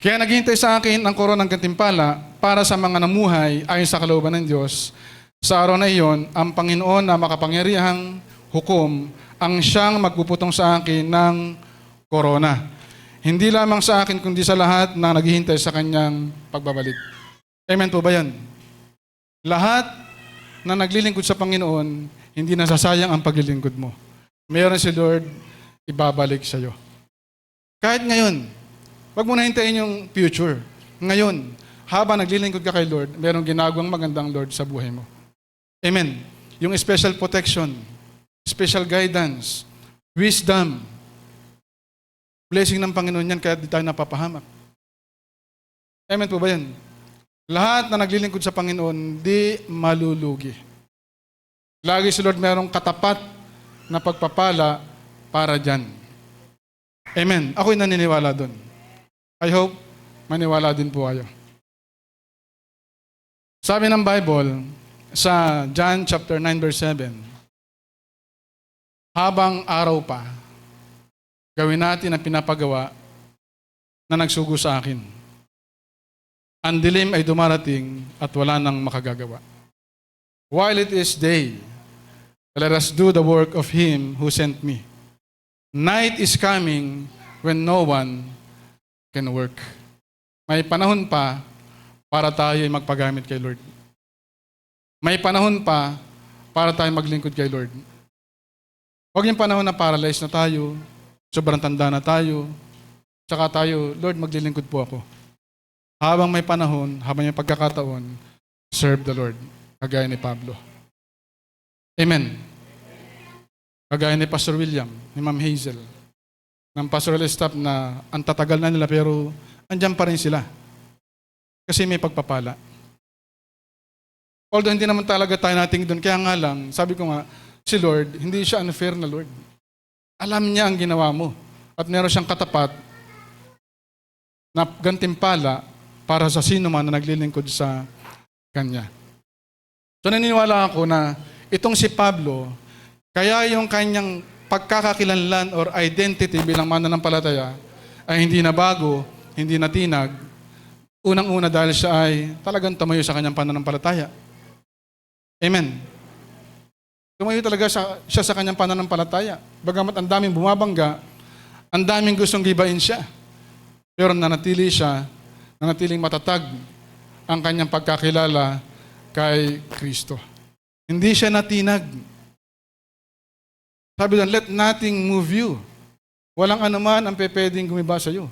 Kaya naghihintay sa akin ang koronang gantimpala para sa mga namuhay ayon sa kalooban ng Diyos. Sa araw na iyon, ang Panginoon na makapangyarihang hukom ang siyang magpuputong sa akin ng korona. Hindi lamang sa akin, kundi sa lahat na naghihintay sa Kanyang pagbabalik. Amen po ba yan? Lahat na naglilingkod sa Panginoon, hindi nasasayang ang paglilingkod mo. Meron si Lord, ibabalik sa iyo. Kahit ngayon, wag mo na hintayin yung future. Ngayon, habang naglilingkod ka kay Lord, merong ginagawang magandang Lord sa buhay mo. Amen. Yung special protection, special guidance, wisdom, blessing ng Panginoon yan, kaya di tayo napapahamak. Amen po ba yan? Lahat na naglilingkod sa Panginoon, di malulugi. Lagi si Lord merong katapat na pagpapala para dyan. Amen. Ako'y naniniwala doon. I hope maniwala din po kayo. Sabi ng Bible, sa John chapter 9 verse 7, habang araw pa, gawin natin ang pinapagawa na nagsugo sa akin. Ang dilim ay dumarating at wala nang makagagawa. While it is day, let us do the work of Him who sent me. Night is coming when no one can work. May panahon pa para tayo ay magpagamit kay Lord. May panahon pa para tayo maglingkod kay Lord. Huwag yung panahon na paralyzed na tayo, sobrang tanda na tayo, tsaka tayo, Lord, maglilingkod po ako. Habang may panahon, habang may pagkakataon, serve the Lord. Kagaya ni Pablo. Amen. Kagaya ni Pastor William, ni Ma'am Hazel, ng pastoral staff na ang tatagal na nila pero andyan pa rin sila. Kasi may pagpapala. Although hindi naman talaga tayo nating doon, kaya nga lang, sabi ko nga, si Lord, hindi siya unfair na Lord. Alam niya ang ginawa mo. At meron siyang katapat na gantimpala para sa sino man na naglilingkod sa Kanya. So naniniwala ako na itong si Pablo, kaya yung kanyang pagkakakilanlan or identity bilang mananampalataya ay hindi na bago, hindi na tinag. Unang-una dahil siya ay talagang tumayo sa kanyang pananampalataya. Amen. Tumayo talaga siya sa kanyang pananampalataya. Bagamat ang daming bumabangga, ang daming gustong gibain siya. Pero nanatiling matatag ang kanyang pagkakilala kay Kristo. Hindi siya natinag. Sabi doon, let nothing move you. Walang anuman ang pwedeng gumiba sa iyo.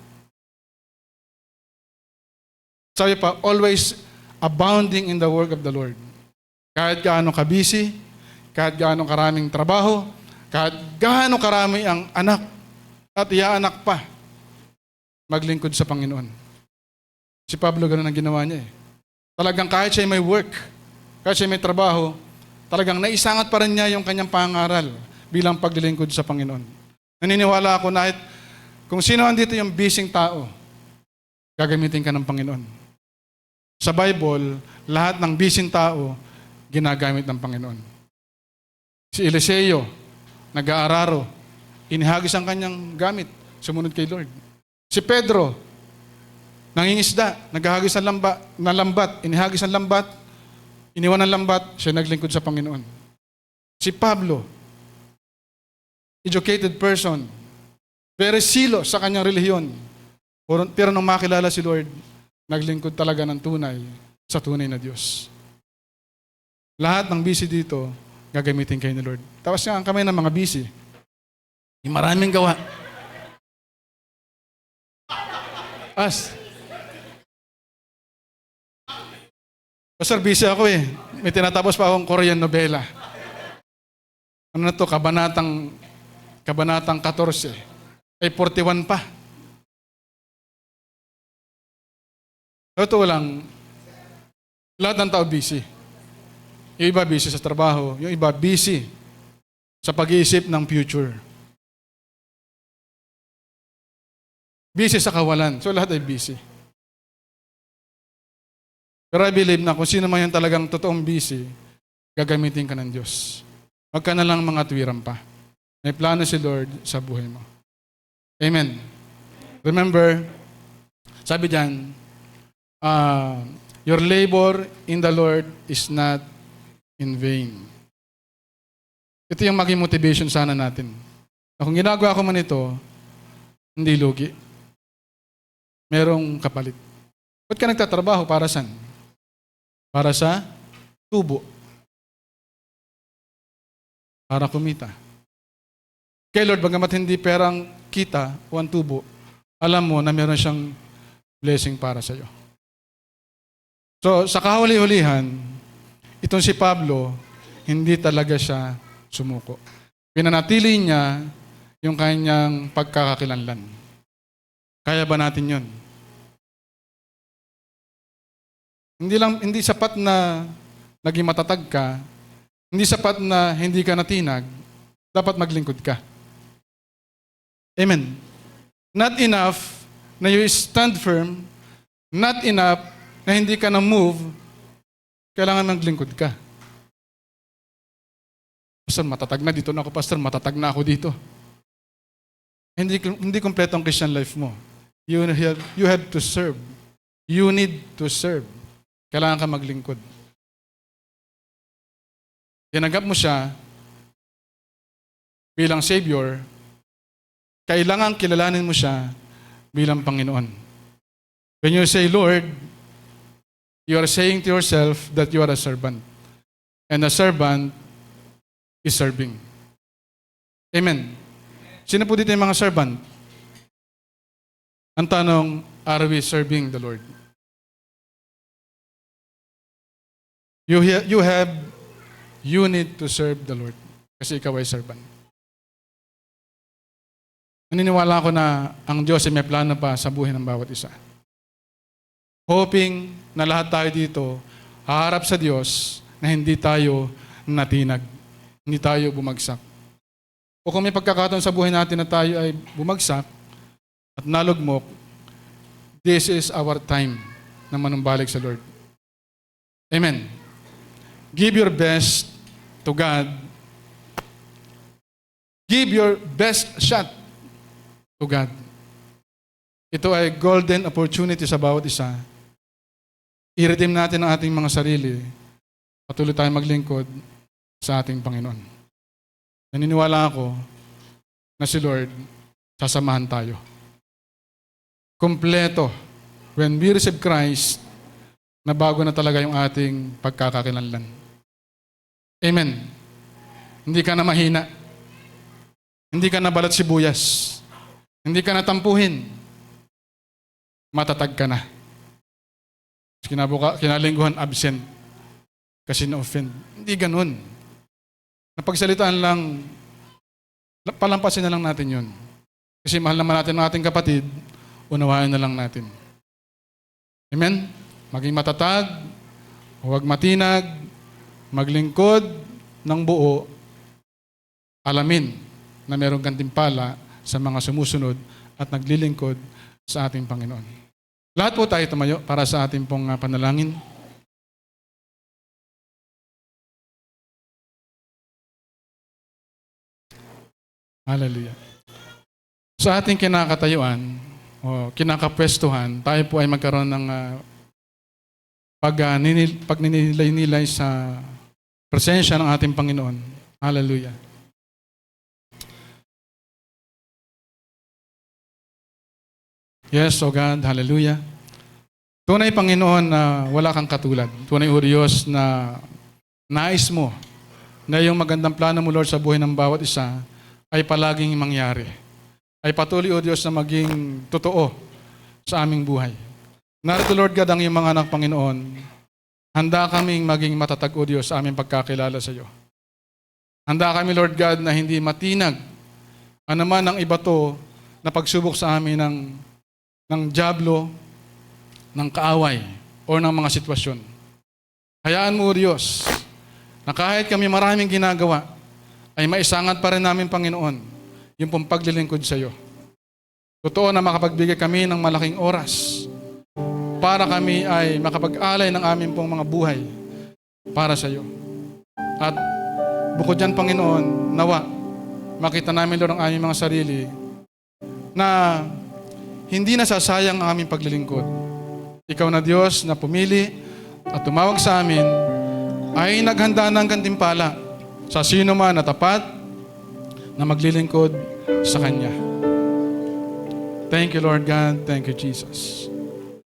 Sabi pa, always abounding in the work of the Lord. Kahit gaano ka busy, kahit gaano karaming trabaho, kahit gaano karami ang anak at iaanak pa, maglingkod sa Panginoon. Si Pablo ganun ang ginawa niya eh. Talagang kahit siya may work, kahit siya may trabaho, talagang naisangat pa rin niya yung kanyang pangaral bilang paglilingkod sa Panginoon. Naniniwala ako na kung sino andito yung busy tao, gagamitin ka ng Panginoon. Sa Bible, lahat ng busy tao, ginagamit ng Panginoon. Si Eliseo, nag-aararo, inihagis ang kanyang gamit, sumunod kay Lord. Si Pedro, nangingisda, naghahagis ng lambat, inihagis ang lambat, iniwan ang lambat, siya naglingkod sa Panginoon. Si Pablo, educated person, very silo sa kanyang relihiyon. Pero nung makilala si Lord, naglingkod talaga ng tunay sa tunay na Diyos. Lahat ng busy dito, gagamitin kayo ni Lord. Tapos nga ang kamay ng mga busy, may maraming gawa. Pastor, busy ako eh. May tinatapos pa akong Korean novela. Ano na to? Kabanatang 14. Ay 41 pa. Totoo lang, lahat ng tao busy. Yung iba busy sa trabaho, yung iba busy sa pag-iisip ng future. Busy sa kawalan. So lahat ay busy. Pero I believe na kung sino man yung talagang totoong busy, gagamitin ka ng Diyos. Huwag ka na lang mga tuwiran pa. May plano si Lord sa buhay mo. Amen. Remember, sabi diyan, your labor in the Lord is not in vain. Ito yung maging motivation sana natin. Na kung ginagawa ko man ito, hindi lugi. Merong kapalit. Ba't ka nagtatrabaho? Para saan? Para sa tubo. Para kumita. Kay Lord, bagamat hindi perang kita o ang tubo, alam mo na meron siyang blessing para sa iyo. So, sa kahuli-hulihan, itong si Pablo, hindi talaga siya sumuko. Pinanatili niya yung kanyang pagkakakilanlan. Kaya ba natin yun? Hindi sapat na naging matatag ka, hindi sapat na hindi ka natinag, dapat maglingkod ka. Amen. Not enough na you stand firm, not enough na hindi ka na-move, kailangan maglingkod ka. Pastor, matatag na dito na ako. Pastor, matatag na ako dito. Hindi kompleto ang Christian life mo. You have to serve. You need to serve. Kailangan ka maglingkod. Tinanggap mo siya bilang Savior, kailangan kilalanin mo siya bilang Panginoon. When you say, Lord, you are saying to yourself that you are a servant. And a servant is serving. Amen. Sino po dito yung mga servant? Ang tanong, are we serving the Lord? You need to serve the Lord kasi ikaw ay servant. Naniniwala ako na ang Diyos ay may plano pa sa buhay ng bawat isa. Hoping na lahat tayo dito haharap sa Diyos na hindi tayo natinag, hindi tayo bumagsak. O kung may pagkakataon sa buhay natin na tayo ay bumagsak at nalugmok, this is our time na manumbalik sa Lord. Amen. Give your best to God. Give your best shot to God. Ito ay golden opportunity sa bawat isa. I-redeem natin ang ating mga sarili. Patuloy tayong maglingkod sa ating Panginoon. Naniniwala ako na si Lord, sasamahan tayo. Kompleto. When we receive Christ, nabago na talaga yung ating pagkakakilanlan. Amen. Hindi ka na mahina. Hindi ka na balat sibuyas. Hindi ka na tampuhin. Matatag ka na. Kinalingguhan absent kasi na-offend. Hindi ganun. Napagsalitaan lang, palampasin na lang natin yun. Kasi mahal naman natin ang ating kapatid, unawain na lang natin. Amen? Maging matatag, huwag matinag, maglingkod ng buo, alamin na merong gantimpala sa mga sumusunod at naglilingkod sa ating Panginoon. Lahat po tayo tumayo para sa ating pong panalangin. Hallelujah. Sa ating kinakatayuan o kinakapwestuhan, tayo po ay magkaroon ng pagninilay-nilay sa presensya ng ating Panginoon. Hallelujah. Yes, O God, hallelujah. Tunay, Panginoon, na wala kang katulad. Tunay, O Diyos, na nais mo na yung magandang plano mo, Lord, sa buhay ng bawat isa ay palaging mangyari. Ay patuloy, O Diyos, na maging totoo sa aming buhay. Narito, Lord God, ang iyong mga anak, Panginoon. Handa kaming maging matatag, O Diyos, sa aming pagkakilala sa iyo. Handa kami, Lord God, na hindi matinag anuman ang iba to na pagsubok sa amin ng dyablo, ng kaaway, o ng mga sitwasyon. Hayaan mo, O Diyos, na kahit kami maraming ginagawa, ay maisangat pa rin namin, Panginoon, yung pong paglilingkod sa iyo. Totoo na makapagbigay kami ng malaking oras para kami ay makapag-alay ng aming pong mga buhay para sa iyo. At bukod dyan, Panginoon, nawa, makita namin, Lord, ang aming mga sarili na hindi nasasayang ang aming paglilingkod. Ikaw na Diyos na pumili at tumawag sa amin ay naghanda ng gantimpala sa sino man na tapat na maglilingkod sa Kanya. Thank you, Lord God. Thank you, Jesus.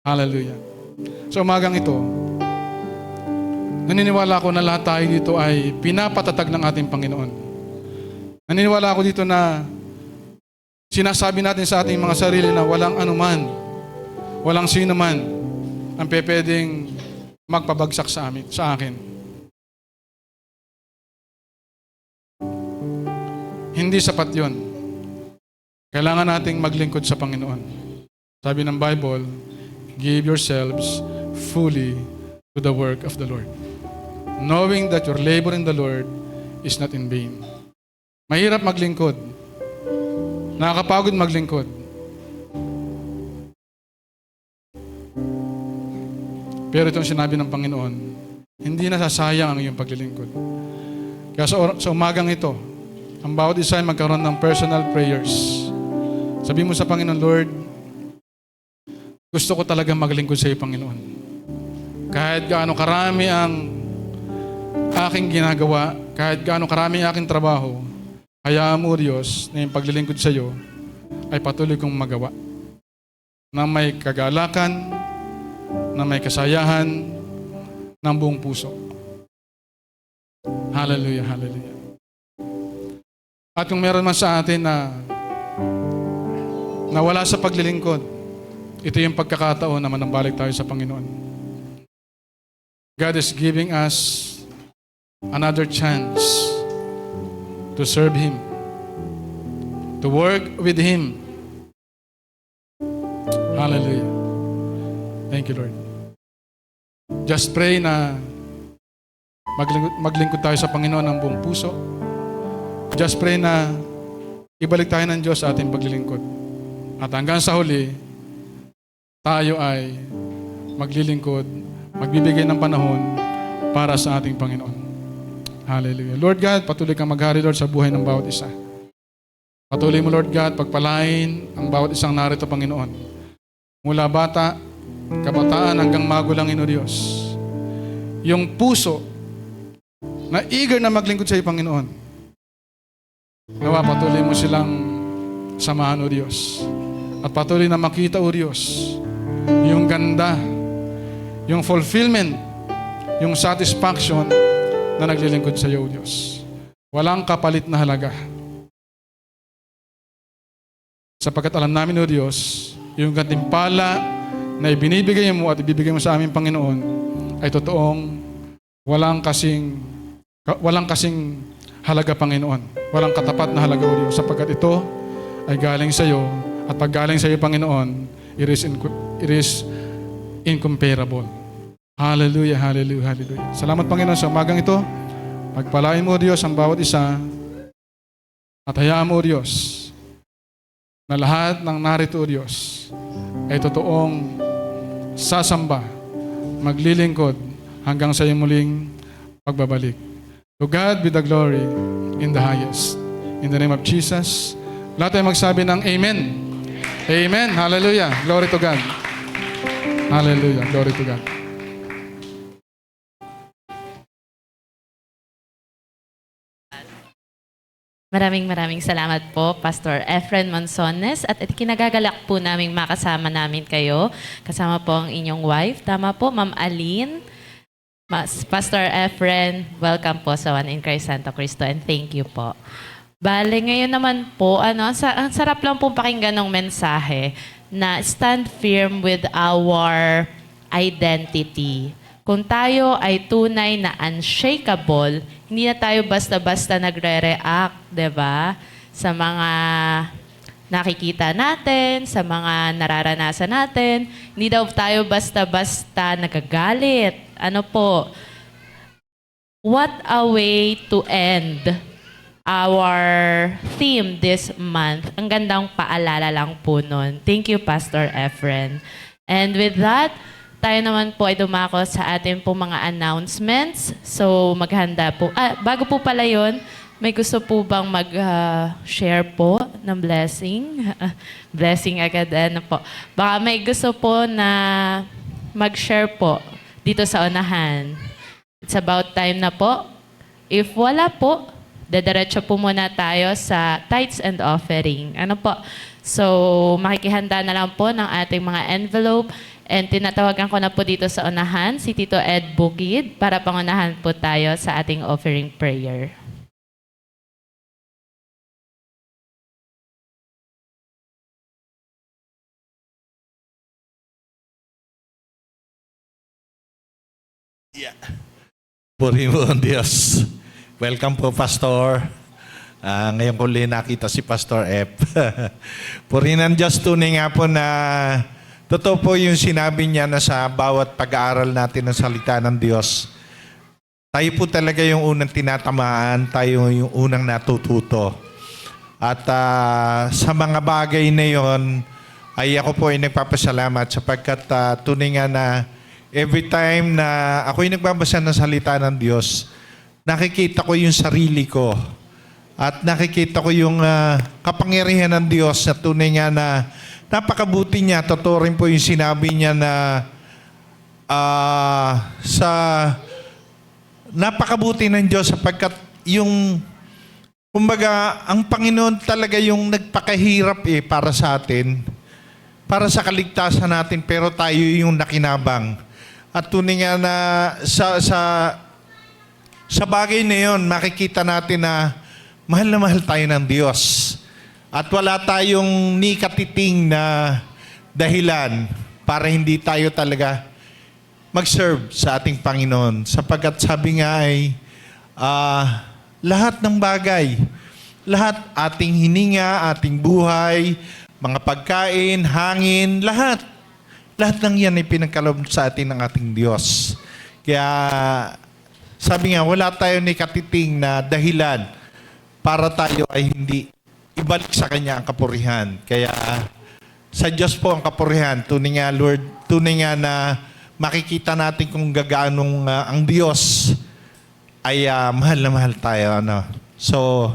Hallelujah. Sa umagang ito, naniniwala ako na lahat tayo dito ay pinapatatag ng ating Panginoon. Naniniwala ako dito na sinasabi natin sa ating mga sarili na walang anuman, walang sino man ang pwedeng magpabagsak sa akin. Hindi sapat yun. Kailangan nating maglingkod sa Panginoon. Sabi ng Bible, give yourselves fully to the work of the Lord, knowing that your labor in the Lord is not in vain. Mahirap maglingkod. Nakakapagod maglingkod. Pero itong sinabi ng Panginoon, hindi nasasayang ang iyong paglilingkod. Kaya sa umagang ito, ang bawat isa ay magkaroon ng personal prayers. Sabi mo sa Panginoon, Lord, gusto ko talaga maglingkod sa iyo, Panginoon. Kahit gaano karami ang aking ginagawa, kahit gaano karami ang aking trabaho, hayaan mo, Diyos, na yung paglilingkod sa iyo ay patuloy kong magawa. Na may kagalakan, na may kasayahan ng buong puso. Hallelujah, hallelujah. At kung meron man sa atin na nawala sa paglilingkod, ito yung pagkakataon na manambalik tayo sa Panginoon. God is giving us another chance to serve Him. to work with Him. Hallelujah. Thank you, Lord. Just pray na maglingkod tayo sa Panginoon ng buong puso. Just pray na ibalik tayo ng Diyos sa ating paglilingkod. At hanggang sa huli, tayo ay maglilingkod, magbibigay ng panahon para sa ating Panginoon. Hallelujah. Lord God, patuloy kang maghari, Lord, sa buhay ng bawat isa. Patuloy mo, Lord God, pagpalain ang bawat isang narito, Panginoon. Mula bata, kabataan hanggang magulangin, O Diyos. Yung puso na eager na maglingkod sa iyo, Panginoon. Nawa, patuloy mo silang samahan, O Diyos. At patuloy na makita, O Diyos, yung ganda, yung fulfillment, yung satisfaction na naglilingkod sa iyo, O Diyos. Walang kapalit na halaga. Sapagkat alam namin, O Diyos, yung gantimpala na ibinibigay mo at ibibigay mo sa aming Panginoon ay totoong walang kasing halaga, Panginoon. Walang katapat na halaga, O Diyos, sapagkat ito ay galing sa iyo at pag galing sa iyo, Panginoon, it is incomparable. Hallelujah, hallelujah, hallelujah. Salamat, Panginoon, sa umagang ito. Pagpalain mo, O Diyos, ang bawat isa at hayaan mo, O Diyos, na lahat ng narito, O Diyos, ay totoong sasamba, maglilingkod hanggang sa iyong muling pagbabalik. To God be the glory in the highest. In the name of Jesus, lahat tayo magsabi ng Amen. Amen. Hallelujah. Glory to God. Hallelujah. Glory to God. Maraming salamat po, Pastor Efren Monsones. At kinagagalak po namin makasama namin kayo. Kasama po ang inyong wife. Tama po, Ma'am Aline. Pastor Efren, welcome po sa One in Christ Santo Cristo and thank you po. Bale, ngayon naman po, ang sarap lang pong pakinggan ng mensahe na stand firm with our identity. Kung tayo ay tunay na unshakable, hindi na tayo basta-basta nagre-react, 'di ba? Sa mga nakikita natin, sa mga nararanasan natin. Hindi daw tayo basta-basta nagagalit. Ano po? What a way to end our theme this month. Ang gandang paalala lang po nun. Thank you, Pastor Efren. And with that, tayo naman po ay dumako sa ating po mga announcements. So, maghanda po. Bago po pala yun, may gusto po bang mag-share po ng blessing? Blessing agad, ano po. Baka may gusto po na mag-share po dito sa unahan. It's about time na po. If wala po, dadiretso po muna tayo sa tithes and offering. Ano po? So, makikihanda na lang po ng ating mga envelope. And tinatawagan ko na po dito sa unahan si Tito Ed Bukid para pangunahan po tayo sa ating offering prayer. Yeah. Puri mo ang Diyos. Welcome po, Pastor. Ngayon ko ulit nakita si Pastor F. Puri ng Diyos, tunay nga po na totoo po yung sinabi niya na sa bawat pag-aaral natin ng salita ng Diyos, tayo po talaga yung unang tinatamaan, tayo yung unang natututo. At sa mga bagay na yon, ay ako po ay nagpapasalamat sapagkat tunay nga na every time na ako'y nagbabasa ng salita ng Diyos, nakikita ko yung sarili ko at nakikita ko yung kapangyarihan ng Diyos na tunay nga na napakabuti niya. Totoo rin po yung sinabi niya na sa napakabuti ng Diyos sapagkat yung kumbaga, ang Panginoon talaga yung nagpakahirap para sa atin, para sa kaligtasan natin, pero tayo yung nakinabang. At tunay nga na sa bagay na yun, makikita natin na mahal tayo ng Diyos. At wala tayong ni katiting na dahilan para hindi tayo talaga mag-serve sa ating Panginoon. Sapagkat sabi nga ay, lahat ng bagay lahat, ating hininga, ating buhay, mga pagkain, hangin, lahat. Lahat ng yan ay pinagkaloob sa atin ng ating Diyos. Kaya sabi nga, wala tayo ni katiting na dahilan para tayo ay hindi ibalik sa Kanya ang kapurihan. Kaya sa Diyos po ang kapurihan. Tunay nga, Lord, tunay nga na makikita natin kung gagaanong ang Diyos ay mahal na mahal tayo. Ano? So,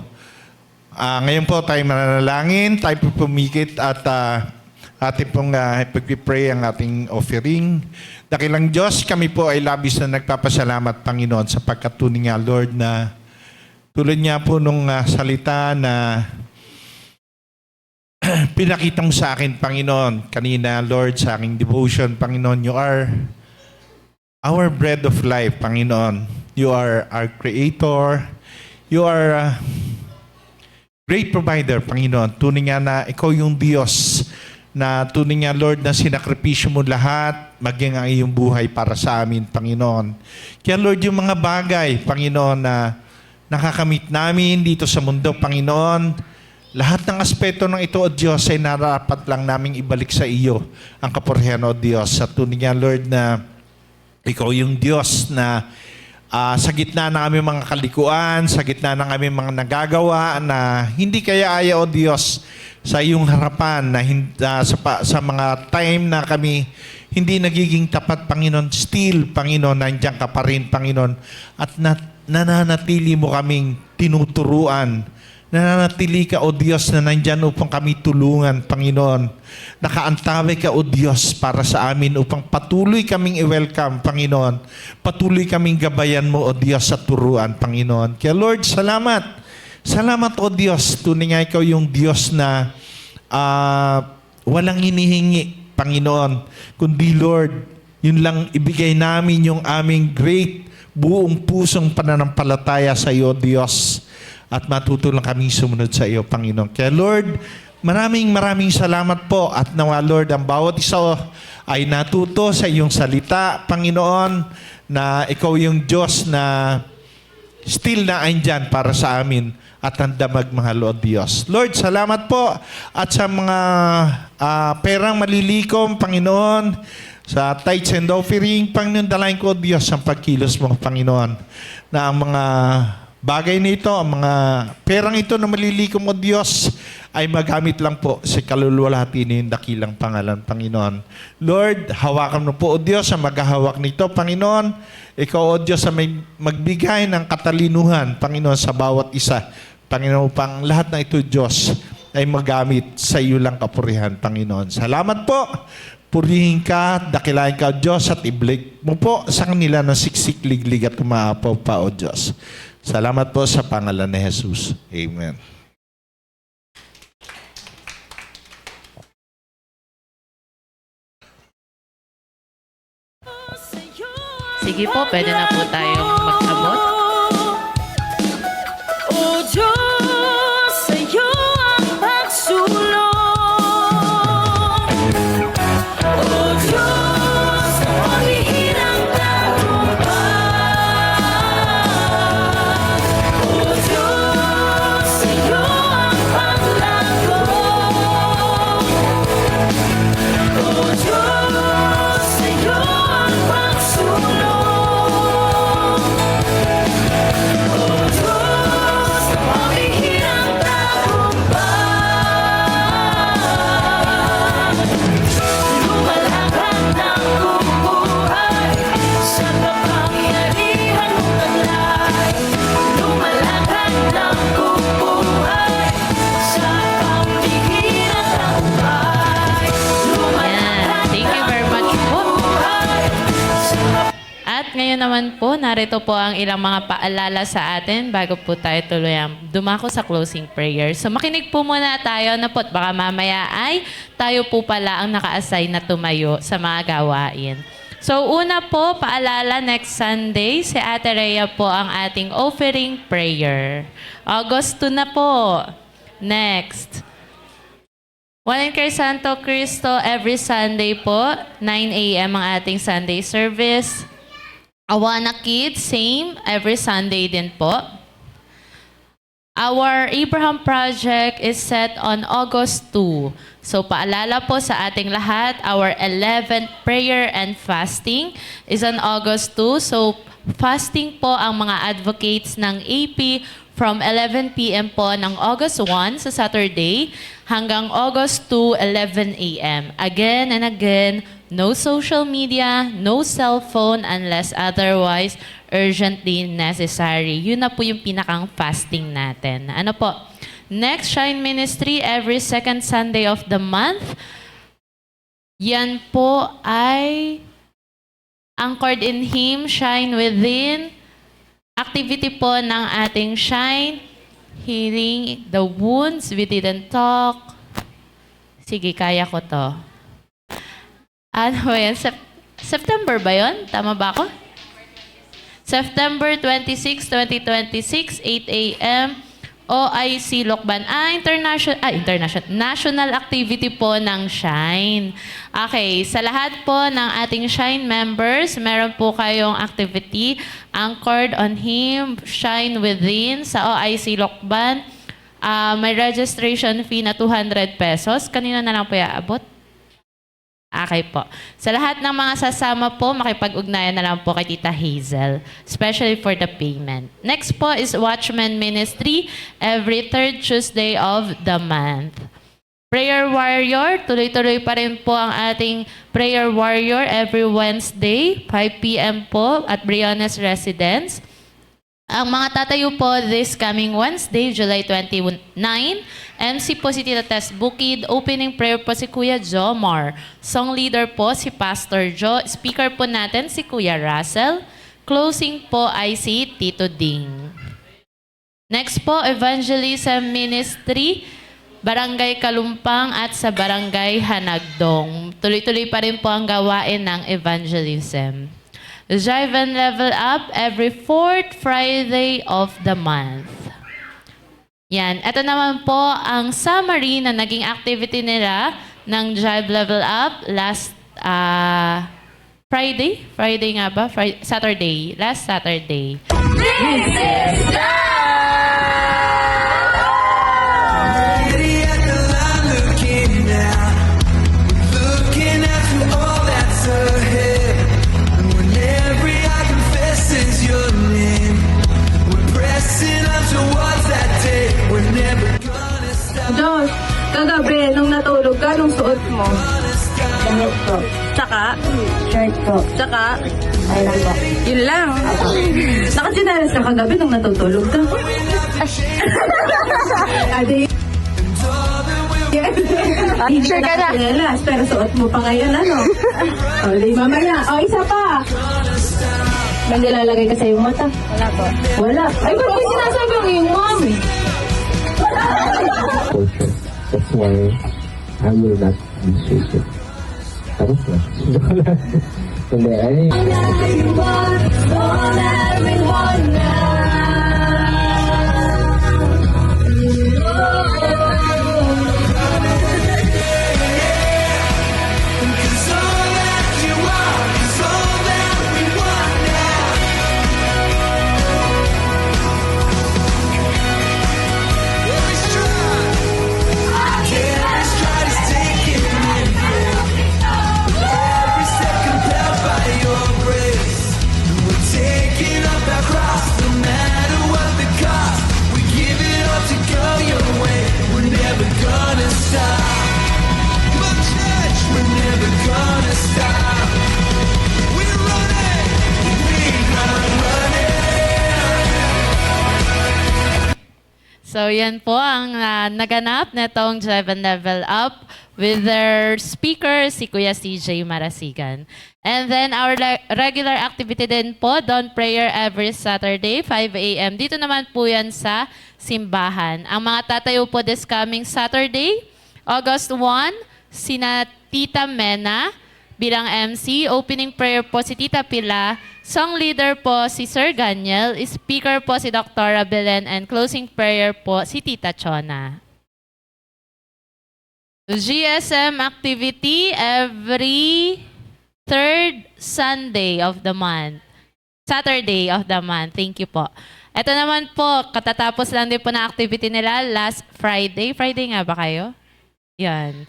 ngayon po tayo mananalangin, tayo po pumikit at ating pong pag-pray ang ating offering. Dakilang Diyos, kami po ay labis na nagpapasalamat, Panginoon, sapagkat tunay nga, Lord, na tulad niya po nung salita na pinakita mo sa akin, Panginoon, kanina, Lord, sa aking devotion, Panginoon, you are our bread of life, Panginoon. You are our Creator. You are great provider, Panginoon. Tunay nga na ikaw yung Diyos na tunay nga, Lord, na sinakripisyo mo lahat, maging ang iyong buhay para sa amin, Panginoon. Kaya, Lord, yung mga bagay, Panginoon, na nakakamit namin dito sa mundo, Panginoon, lahat ng aspeto ng ito, O Diyos, ay narapat lang naming ibalik sa iyo ang kapurihan, O Diyos. At tunay nga, Lord, na ikaw yung Diyos na sa gitna ng aming mga kalikuan, sa gitna ng aming mga nagagawa na hindi kaya O Diyos, sa iyong harapan na sa mga time na kami hindi nagiging tapat, Panginoon, still, Panginoon, nandiyan ka pa rin, Panginoon, at nananatili mo kaming tinuturuan. Nananatili ka, O Diyos, na nandyan upang kami tulungan, Panginoon. Nakaantabi ka, O Diyos, para sa amin upang patuloy kaming i-welcome, Panginoon. Patuloy kaming gabayan mo, O Diyos, sa turuan, Panginoon. Kaya, Lord, salamat. Salamat, O Diyos. Tunay nga ikaw yung Diyos na walang hinihingi, Panginoon. Kundi, Lord, yun lang ibigay namin yung aming great, buong pusong pananampalataya sa iyo, Diyos. At matutulong kaming sumunod sa iyo, Panginoon. Kaya, Lord, maraming salamat po. At nawa, Lord, ang bawat isa ay natuto sa iyong salita, Panginoon, na ikaw yung Diyos na still na andyan para sa amin at handa magmahal, O Diyos. Lord, salamat po. At sa mga perang malilikom, Panginoon, sa tithes and offering, Panginoon, dalayan ko, O Diyos, ang pagkilos mo, Panginoon, na ang mga bagay nito, ang mga perang ito na malilikom, O Diyos, ay magamit lang po sa kaluluwalhati ng dakilang pangalan, Panginoon. Lord, hawakan mo po, O Diyos, ang maghahawak nito, Panginoon. Ikaw, O Diyos, ang may magbigay ng katalinuhan, Panginoon, sa bawat isa. Panginoon, upang lahat na ito, Diyos, ay magamit sa iyo lang kapurihan, Panginoon. Salamat po. Purihin ka, dakilain ka, O Diyos, at ibalik mo po sa kanila ng siksik, liglig at kumaapaw pa, O Diyos. Salamat po sa pangalan ni Jesus. Amen. Sige po, pwede na po tayong mag-abot. O Diyos, sa'yo ang pagsulong. O Diyos, pangihirang tagumpay. O Diyos, sa'yo ang paglago. O Diyos, sa'yo ang pagsulong. At ngayon naman po, narito po ang ilang mga paalala sa atin bago po tayo tuluyang dumako sa closing prayer. So makinig po muna tayo na po't baka mamaya ay tayo po pala ang naka-assign na tumayo sa mga gawain. So una po, paalala, next Sunday, si Ate Rhea po ang ating offering prayer. August 2 na po. Next. Juan Kay Santo Cristo, every Sunday po, 9 a.m. ang ating Sunday service. Awana Kids, same, every Sunday din po. Our Abraham Project is set on August 2. So paalala po sa ating lahat, our 11th prayer and fasting is on August 2. So fasting po ang mga advocates ng AP from 11 p.m. po ng August 1 sa Saturday hanggang August 2, 11 a.m. Again and again, no social media, no cell phone unless otherwise urgently necessary. Yun na po yung pinakang fasting natin. Ano po? Next, Shine Ministry every second Sunday of the month. Yan po ay anchored in Him, Shine Within. Activity po ng ating Shine, Healing the Wounds We Didn't Talk. Sige, kaya ko to. Ano ba yan? September ba yun? Tama ba ako? September 26, 2026, 8 a.m. OIC Lokban. National activity po ng Shine. Okay, sa lahat po ng ating Shine members, meron po kayong activity anchored on Him, Shine Within sa OIC Lokban. May registration fee na 200 pesos. Kanina na lang po iaabot? Okay po. Sa lahat ng mga sasama po, makipag-ugnayan na lang po kay Tita Hazel, especially for the payment. Next po is Watchman Ministry every third Tuesday of the month. Prayer Warrior, tuloy-tuloy pa rin po ang ating Prayer Warrior every Wednesday, 5 p.m. po at Briones Residence. Ang mga tatayo po this coming Wednesday, July 29, MC po si Tita Tess Bukid, opening prayer po si Kuya Jomar, song leader po si Pastor Jo, speaker po natin si Kuya Russell, closing po ay si Tito Ding. Next po, Evangelism Ministry, Barangay Kalumpang at sa Barangay Hanagdong. Tuloy-tuloy pa rin po ang gawain ng evangelism. Jive and Level Up every fourth Friday of the month. Yan. Ito naman po ang summary na naging activity nila ng Jive Level Up last Friday. Friday nga ba? Saturday. Last Saturday. Diyos, kagabi, nung natulog ka, nung suot mo. Damit po. Tsaka, Shirt po. tsaka, Ay lang po. yun lang. Nakasinelas ka kagabi nung natutulog ka. Adi. Sure ka na. Nakasinelas, pero suot mo pa ngayon, ano? O, di mamaya. O, isa pa. May nilalagay ka sa iyong mata? Wala po. Wala. Ay, ba't may sinasabi ang iyong mami? Culture. That's why I will not be shaken. Tapos na. Hindi, ay... So yan po ang naganap na itong Jive and Level Up with their speaker, si Kuya CJ Marasigan. And then our regular activity din po, Dawn Prayer every Saturday, 5 a.m. Dito naman po yan sa simbahan. Ang mga tatayo po this coming Saturday, August 1, sina Tita Mena bilang MC, opening prayer po si Tita Pila, song leader po si Sir Ganyel, speaker po si Dr. Belen, and closing prayer po si Tita Chona. GSM activity every third Sunday of the month. Saturday of the month. Thank you po. Ito naman po, katatapos lang din po na activity nila last Friday. Friday nga ba kayo? Yan.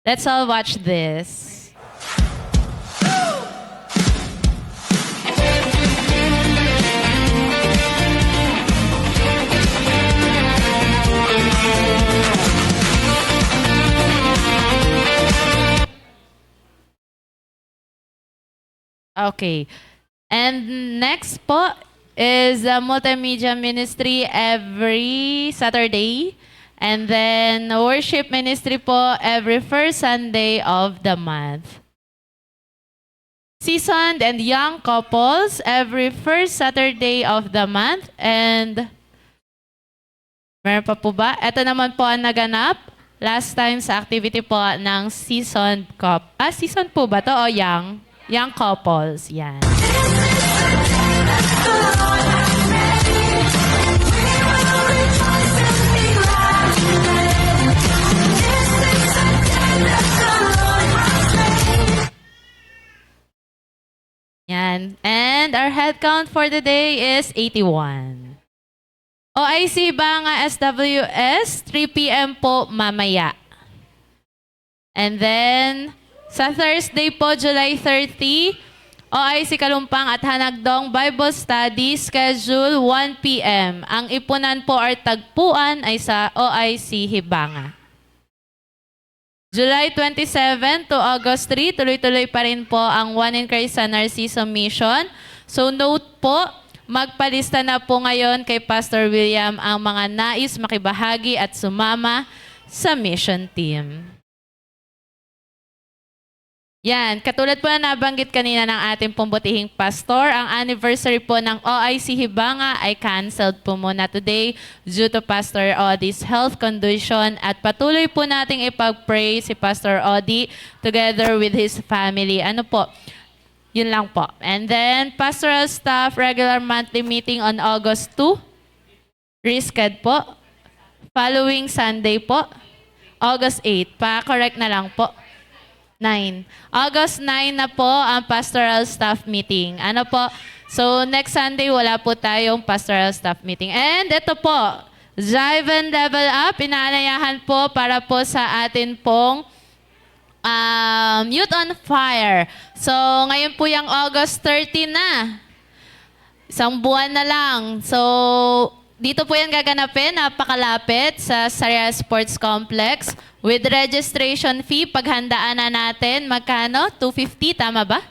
Let's all watch this. Okay. And next po is the multimedia ministry every Saturday. And then worship ministry po every first Sunday of the month. Seasoned and young couples every first Saturday of the month. And meron pa po ba? Ito naman po ang naganap last time sa activity po ng seasoned seasoned po ba to o young? Young couples, yan. Yan. And our head count for the day is 81. OIC Banga SWS, 3 p.m. po mamaya. And then, sa Thursday po, July 30, OIC Kalumpang at Hanagdong Bible Study, schedule 1 p.m. Ang ipunan po or tagpuan ay sa OIC Hibanga. July 27 to August 3, tuloy-tuloy pa rin po ang One in Christ sa Narciso Mission. So note po, magpalista na po ngayon kay Pastor William ang mga nais makibahagi at sumama sa mission team. Yan, katulad po na nabanggit kanina ng ating pumbutihing pastor, ang anniversary po ng OIC Hibanga ay canceled po muna today due to Pastor Odi's health condition at patuloy po nating ipag-pray si Pastor Odi together with his family. Ano po? Yun lang po. And then, pastoral staff regular monthly meeting on August 2. Rescheduled po. Following Sunday po. August 8. Pa-correct na lang po. 9. August 9 na po ang pastoral staff meeting. Ano po? So, next Sunday, wala po tayong pastoral staff meeting. And ito po, Jive and Level Up, inaanayahan po para po sa atin pong Youth on Fire. So, ngayon po yung August 30 na. Isang buwan na lang. So, dito po yan gaganapin, napakalapit sa Saria Sports Complex. With registration fee, paghandaan na natin, magkano? 250, tama ba?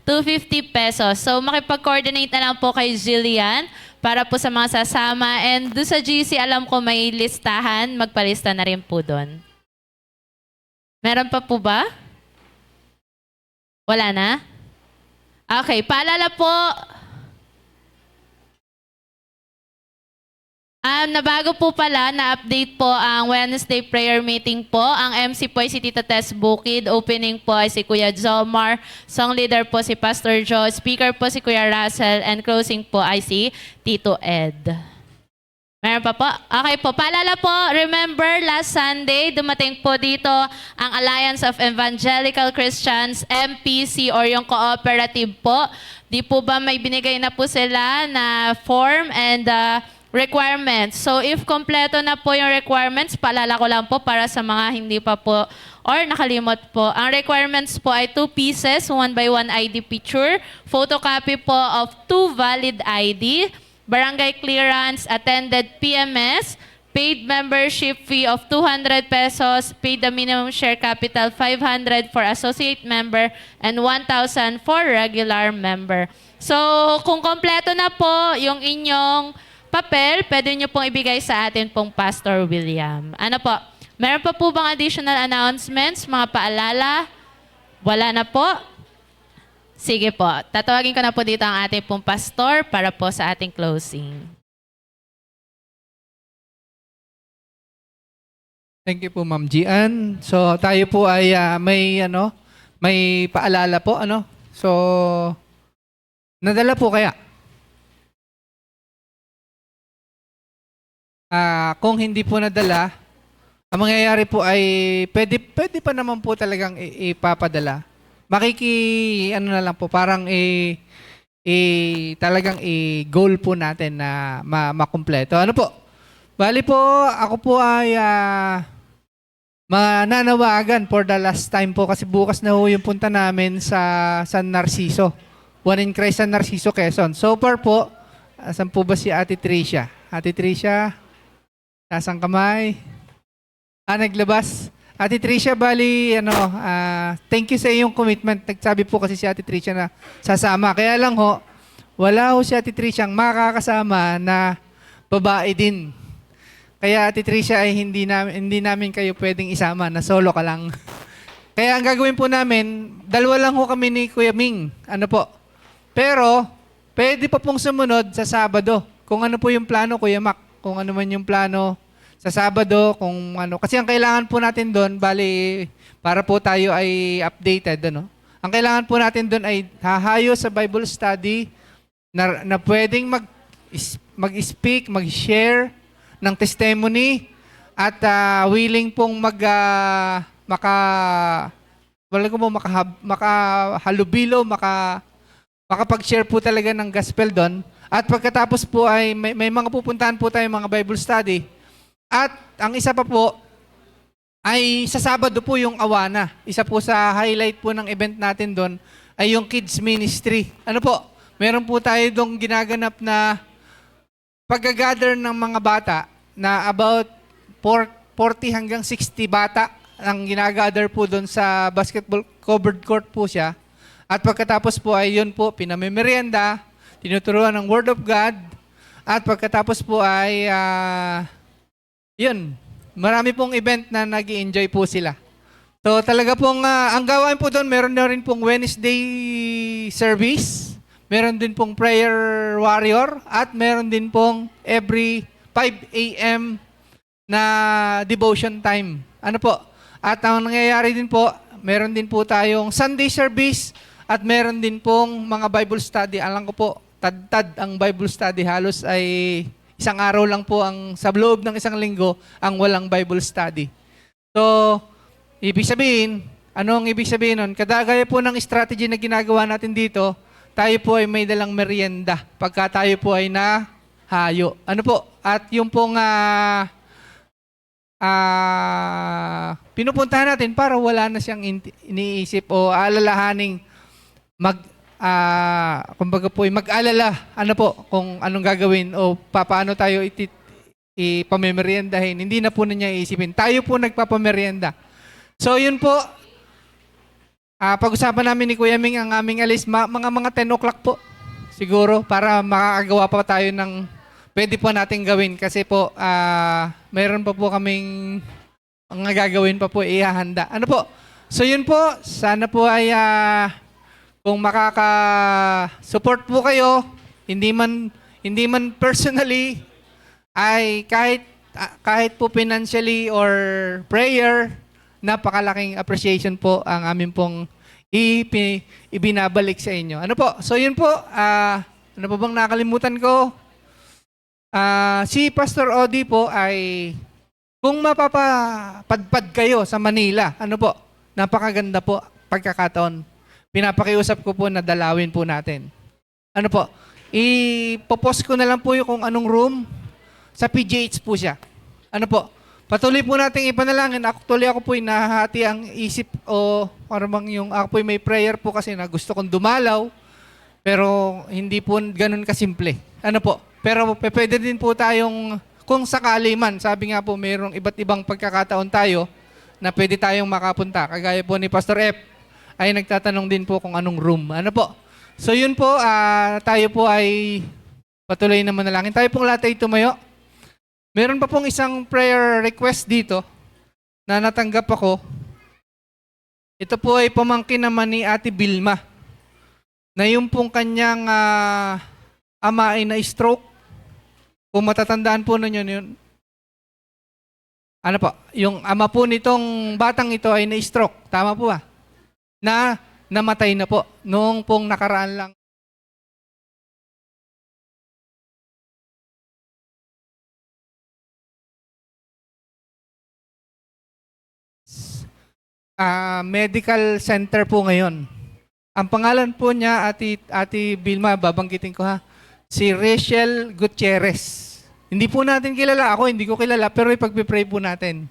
250 pesos. So, makipag-coordinate na lang po kay Jillian para po sa mga sasama. And doon sa GC, alam ko may listahan, magpalista na rin po doon. Meron pa po ba? Wala na? Okay, paalala po. Nabago po pala, na-update po ang Wednesday prayer meeting po. Ang MC po ay si Tita Tess Bukid. Opening po ay si Kuya Jomar. Song leader po si Pastor Joe. Speaker po si Kuya Russell. And closing po ay si Tito Ed. Meron pa po? Okay po. Paalala po, remember last Sunday, dumating po dito ang Alliance of Evangelical Christians, MPC or yung cooperative po. Di po ba may binigay na po sila na form and requirements. So if kompleto na po yung requirements, paalala ko lang po para sa mga hindi pa po or nakalimot po. Ang requirements po ay 2 pieces, 1 by 1 ID picture, photocopy po of 2 valid ID, barangay clearance, attended PMS, paid membership fee of 200 pesos, paid the minimum share capital 500 for associate member, and 1,000 for regular member. So kung kompleto na po yung inyong papel, pwede nyo pong ibigay sa atin pong Pastor William. Ano po? Meron pa po bang additional announcements, mga paalala? Wala na po? Sige po. Tatawagin ko na po dito ang ating pong pastor para po sa ating closing. Thank you po, Ma'am Gian. So, tayo po ay may paalala po, So, nadala po kaya? Kung hindi po nadala, ang mangyayari po ay pwede pa naman po talagang ipapadala. Na lang po, parang talagang i-goal po natin na makumpleto. Ano po? Bali po, ako po ay mananawagan for the last time po kasi bukas na ho yung punta namin sa San Narciso. One in Christ San Narciso, Quezon. So far po, asan po ba si Ate Tricia? Ate Tricia, nasang kamay? Naglabas. Ate Tricia, bali, thank you sa iyong commitment. Nagsabi po kasi si Ate Tricia na sasama. Kaya lang ho, wala ho si Ate Tricia ang makakasama na babae din. Kaya Ate Tricia ay hindi namin kayo pwedeng isama, na solo ka lang. Kaya ang gagawin po namin, dalawa lang ho kami ni Kuya Ming. Ano po? Pero, pwede pa pong sumunod sa Sabado. Kung ano po yung plano, Kuya Mac. Kung ano man yung plano sa Sabado, kung ano. Kasi ang kailangan po natin doon, bali, para po tayo ay updated, ano? Ang kailangan po natin doon ay hahayo sa Bible study na pwedeng mag-speak, mag-share ng testimony at willing pong makahalubilo, makapag-share po talaga ng gospel doon. At pagkatapos po ay may mga pupuntahan po tayo mga Bible study. At ang isa pa po ay sa Sabado po yung Awana. Isa po sa highlight po ng event natin doon ay yung kids ministry. Ano po? Meron po tayo doon ginaganap na pag-gather ng mga bata na about 40 hanggang 60 bata ang ginagather po doon sa basketball covered court po siya. At pagkatapos po ay yun po, pinamimerienda, tinuturuan ng Word of God, at pagkatapos po ay, yun, marami pong event na nag-i-enjoy po sila. So talaga pong, ang gawain po doon, meron na rin pong Wednesday service, meron din pong prayer warrior, at meron din pong every 5 a.m. na devotion time. Ano po? At ang nangyayari din po, meron din po tayong Sunday service at meron din pong mga Bible study. Alam ko po, tad ang Bible study. Halos ay isang araw lang po sa loob ng isang linggo ang walang Bible study. So, ibig sabihin, anong ibig sabihin nun? Kadagaya po ng strategy na ginagawa natin dito, tayo po ay may dalang merienda pagka tayo po ay nahayo. Ano po? At yung pong pinupuntahan natin para wala na siyang iniisip o alalahaning kumbaga po mag-alala kung anong gagawin o paano tayo ipamemeriendahin. Hindi na po na niya iisipin. Tayo po nagpapamerienda. So yun po, pag-usapan namin ni Kuya Ming ang aming alis mga 10 o'clock po siguro para makakagawa pa tayo ng pwede po natin gawin kasi po mayroon pa po kaming mga gagawin pa po ihahanda. Ano po? So yun po, sana po ay kung makaka-support po kayo, hindi man personally, ay kahit po financially or prayer, napakalaking appreciation po ang amin pong ibinabalik sa inyo. Ano po? So yun po, ano pa bang nakalimutan ko? Si Pastor Odi po ay, kung mapapadpad kayo sa Manila, ano po, napakaganda po pagkakataon. Pinapakiusap ko po na dalawin po natin. Ano po, ipopost ko na lang po yung kung anong room, sa PGH po siya. Ano po, patuloy po natin ipanalangin. Actually ako po nahati ang isip o parang ako po may prayer po kasi na gusto kong dumalaw, pero hindi po ganun kasimple. Ano po, pero pwede din po tayong, kung sakali man, sabi nga po, mayroong iba't ibang pagkakataon tayo na pwede tayong makapunta. Kagaya po ni Pastor F, ay nagtatanong din po kung anong room. Ano po? So yun po, tayo po ay patuloy na manalangin. Tayo pong lahat ay tumayo. Meron pa pong isang prayer request dito na natanggap ako. Ito po ay pamangkin naman ni Ate Vilma na yung pong kanyang ama ay na-stroke. Kung matatandaan po ninyo yun, ano po, yung ama po nitong batang ito ay na-stroke. Tama po ba? Na namatay na po noong pong nakaraan lang. Medical center po ngayon. Ang pangalan po niya, Ate Vilma, babanggitin ko ha. Si Rachel Gutierrez. Hindi po natin kilala. Ako, hindi ko kilala. Pero ipagpipray po natin.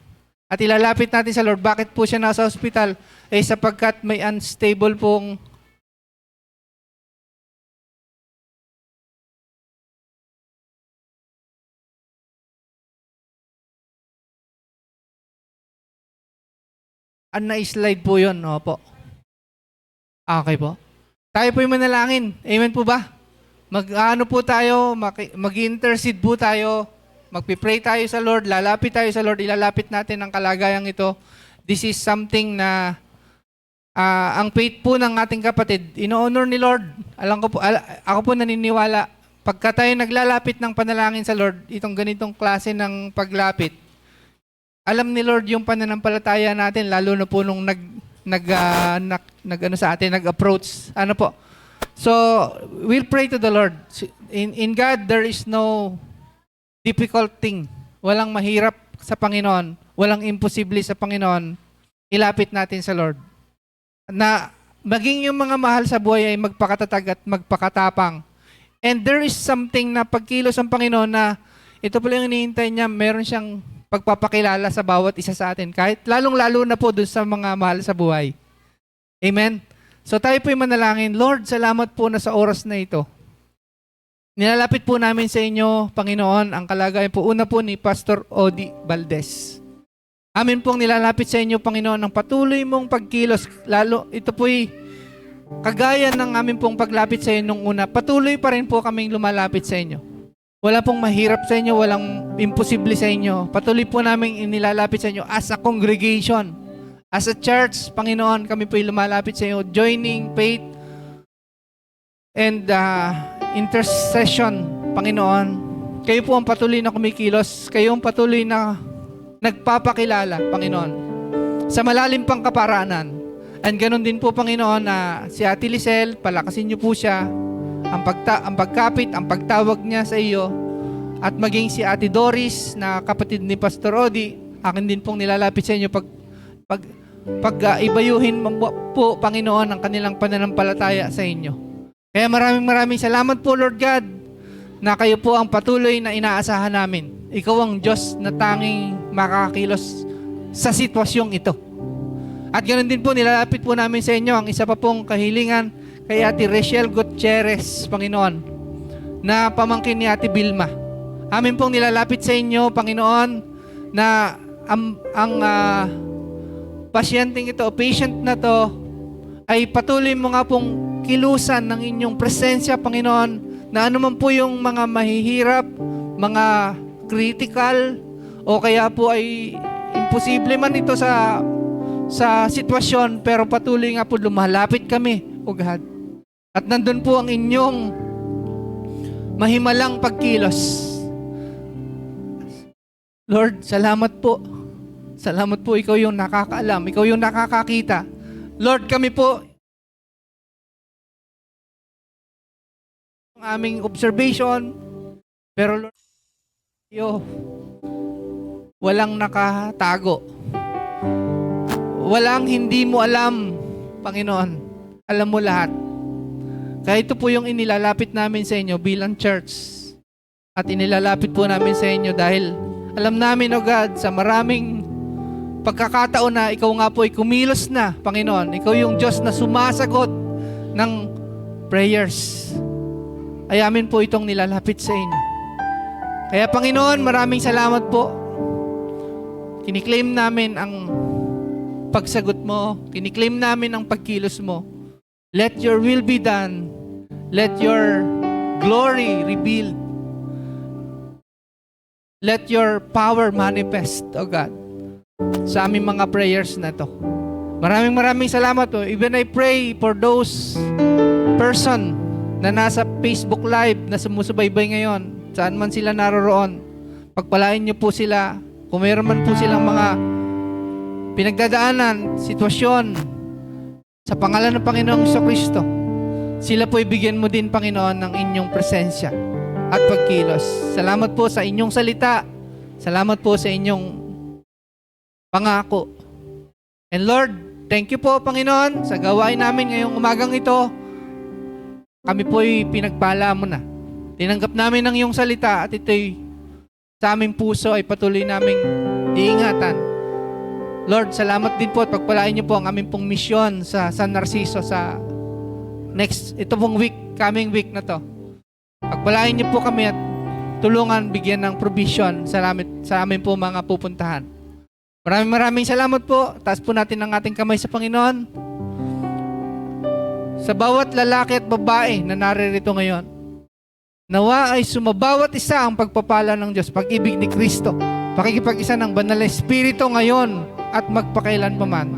At ilalapit natin sa Lord. Bakit po siya nasa hospital? Sapagkat may unstable pong na-slide po yun. Opo. Okay po. Tayo po yung manalangin. Amen po ba? Mag-ano po tayo, mag-intercede po tayo, magpipray tayo sa Lord, lalapit tayo sa Lord, ilalapit natin ang kalagayang ito. This is something na ang faith po ng ating kapatid, ino-honor ni Lord. Ako po naniniwala, pagka tayo naglalapit ng panalangin sa Lord, itong ganitong klase ng paglapit, alam ni Lord yung pananampalataya natin, lalo na po nung nag-approach. Ano po? So, we'll pray to the Lord. In God, there is no difficult thing. Walang mahirap sa Panginoon. Walang imposible sa Panginoon. Ilapit natin sa Lord. Na maging yung mga mahal sa buhay ay magpakatatag at magpakatapang. And there is something na pagkilos ang Panginoon na ito pala yung hinihintay niya, meron siyang pagpapakilala sa bawat isa sa atin. Kahit lalong-lalo na po dun sa mga mahal sa buhay. Amen? So tayo po'y manalangin. Lord, salamat po na sa oras na ito. Nilalapit po namin sa inyo, Panginoon, ang kalagayan po. Una po ni Pastor Odi Valdez. Amin pong nilalapit sa inyo, Panginoon, ang patuloy mong pagkilos. Lalo, ito po'y kagaya ng amin pong paglapit sa inyo nung una. Patuloy pa rin po kaming lumalapit sa inyo. Wala pong mahirap sa inyo, walang imposible sa inyo. Patuloy po namin inilalapit sa inyo as a congregation. As a church, Panginoon, kami po'y lumalapit sa iyo, joining faith and intercession, Panginoon. Kayo po ang patuloy na kumikilos. Kayo ang patuloy na nagpapakilala, Panginoon, sa malalim pang kaparaanan. And ganun din po, Panginoon, na si Ate Lisel, palakasin niyo po siya, ang pagkapit, ang pagtawag niya sa iyo, at maging si Ate Doris, na kapatid ni Pastor Odi, akin din pong nilalapit sa inyo ibayuhin po, Panginoon, ang kanilang pananampalataya sa inyo. Kaya maraming salamat po, Lord God, na kayo po ang patuloy na inaasahan namin. Ikaw ang Diyos na tanging makakakilos sa sitwasyong ito. At ganoon din po, nilalapit po namin sa inyo ang isa pa pong kahilingan kay Ate Rachel Gutierrez, Panginoon, na pamangkin ni Ate Vilma. Amin pong nilalapit sa inyo, Panginoon, na ang pasyenteng ito, patient na to, ay patuloy mo nga pong kilusan ng inyong presensya, Panginoon, na anuman po yung mga mahihirap, mga critical, o kaya po ay imposible man ito sa sitwasyon, pero patuloy nga po lumalapit kami, O God. At nandun po ang inyong mahimalang pagkilos. Lord, salamat po. Salamat po, ikaw yung nakakaalam, ikaw yung nakakakita. Lord, kami po, ang aming observation, pero Lord, walang nakatago. Walang hindi mo alam, Panginoon. Alam mo lahat. Kaya ito po yung inilalapit namin sa inyo bilang church. At inilalapit po namin sa inyo dahil alam namin, O God, sa maraming pagkakataon na ikaw nga po ay kumilos na, Panginoon. Ikaw yung Diyos na sumasagot ng prayers. Ay amin po itong nilalapit sa inyo. Kaya Panginoon, maraming salamat po. Kiniklaim namin ang pagsagot mo. Kiniklaim namin ang pagkilos mo. Let your will be done. Let your glory revealed. Let your power manifest, O God, sa aming mga prayers na to. Maraming salamat po. Even I pray for those person na nasa Facebook Live na sumusubaybay ngayon, saan man sila naroroon, pagpalain niyo po sila. Kung mayroon man po silang mga pinagdadaanan, sitwasyon, sa pangalan ng Panginoong Jesucristo, sila po ibigyan mo din, Panginoon, ng inyong presensya at pagkilos. Salamat po sa inyong salita. Salamat po sa inyong pangako. And Lord, Thank you po, Panginoon, sa gawain namin ngayong umagang ito. Kami po'y pinagpala mo na. Tinanggap namin ang iyong salita at ito'y sa aming puso ay patuloy naming iingatan. Lord, salamat din po at pagpalain niyo po ang aming pong misyon sa San Narciso sa ito pong week, coming week na to. Pagpalain niyo po kami at tulungan, bigyan ng provision sa amin po mga pupuntahan. Maraming salamat po. Taas po natin ang ating kamay sa Panginoon. Sa bawat lalaki at babae na naririto ngayon, nawa ay sumabawat isa ang pagpapala ng Diyos, pag-ibig ni Kristo, pakikipag-isa ng Banal na Espiritu ngayon at magpakailan pa man.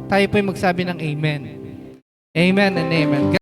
Tayo po'y magsabi ng Amen. Amen and Amen.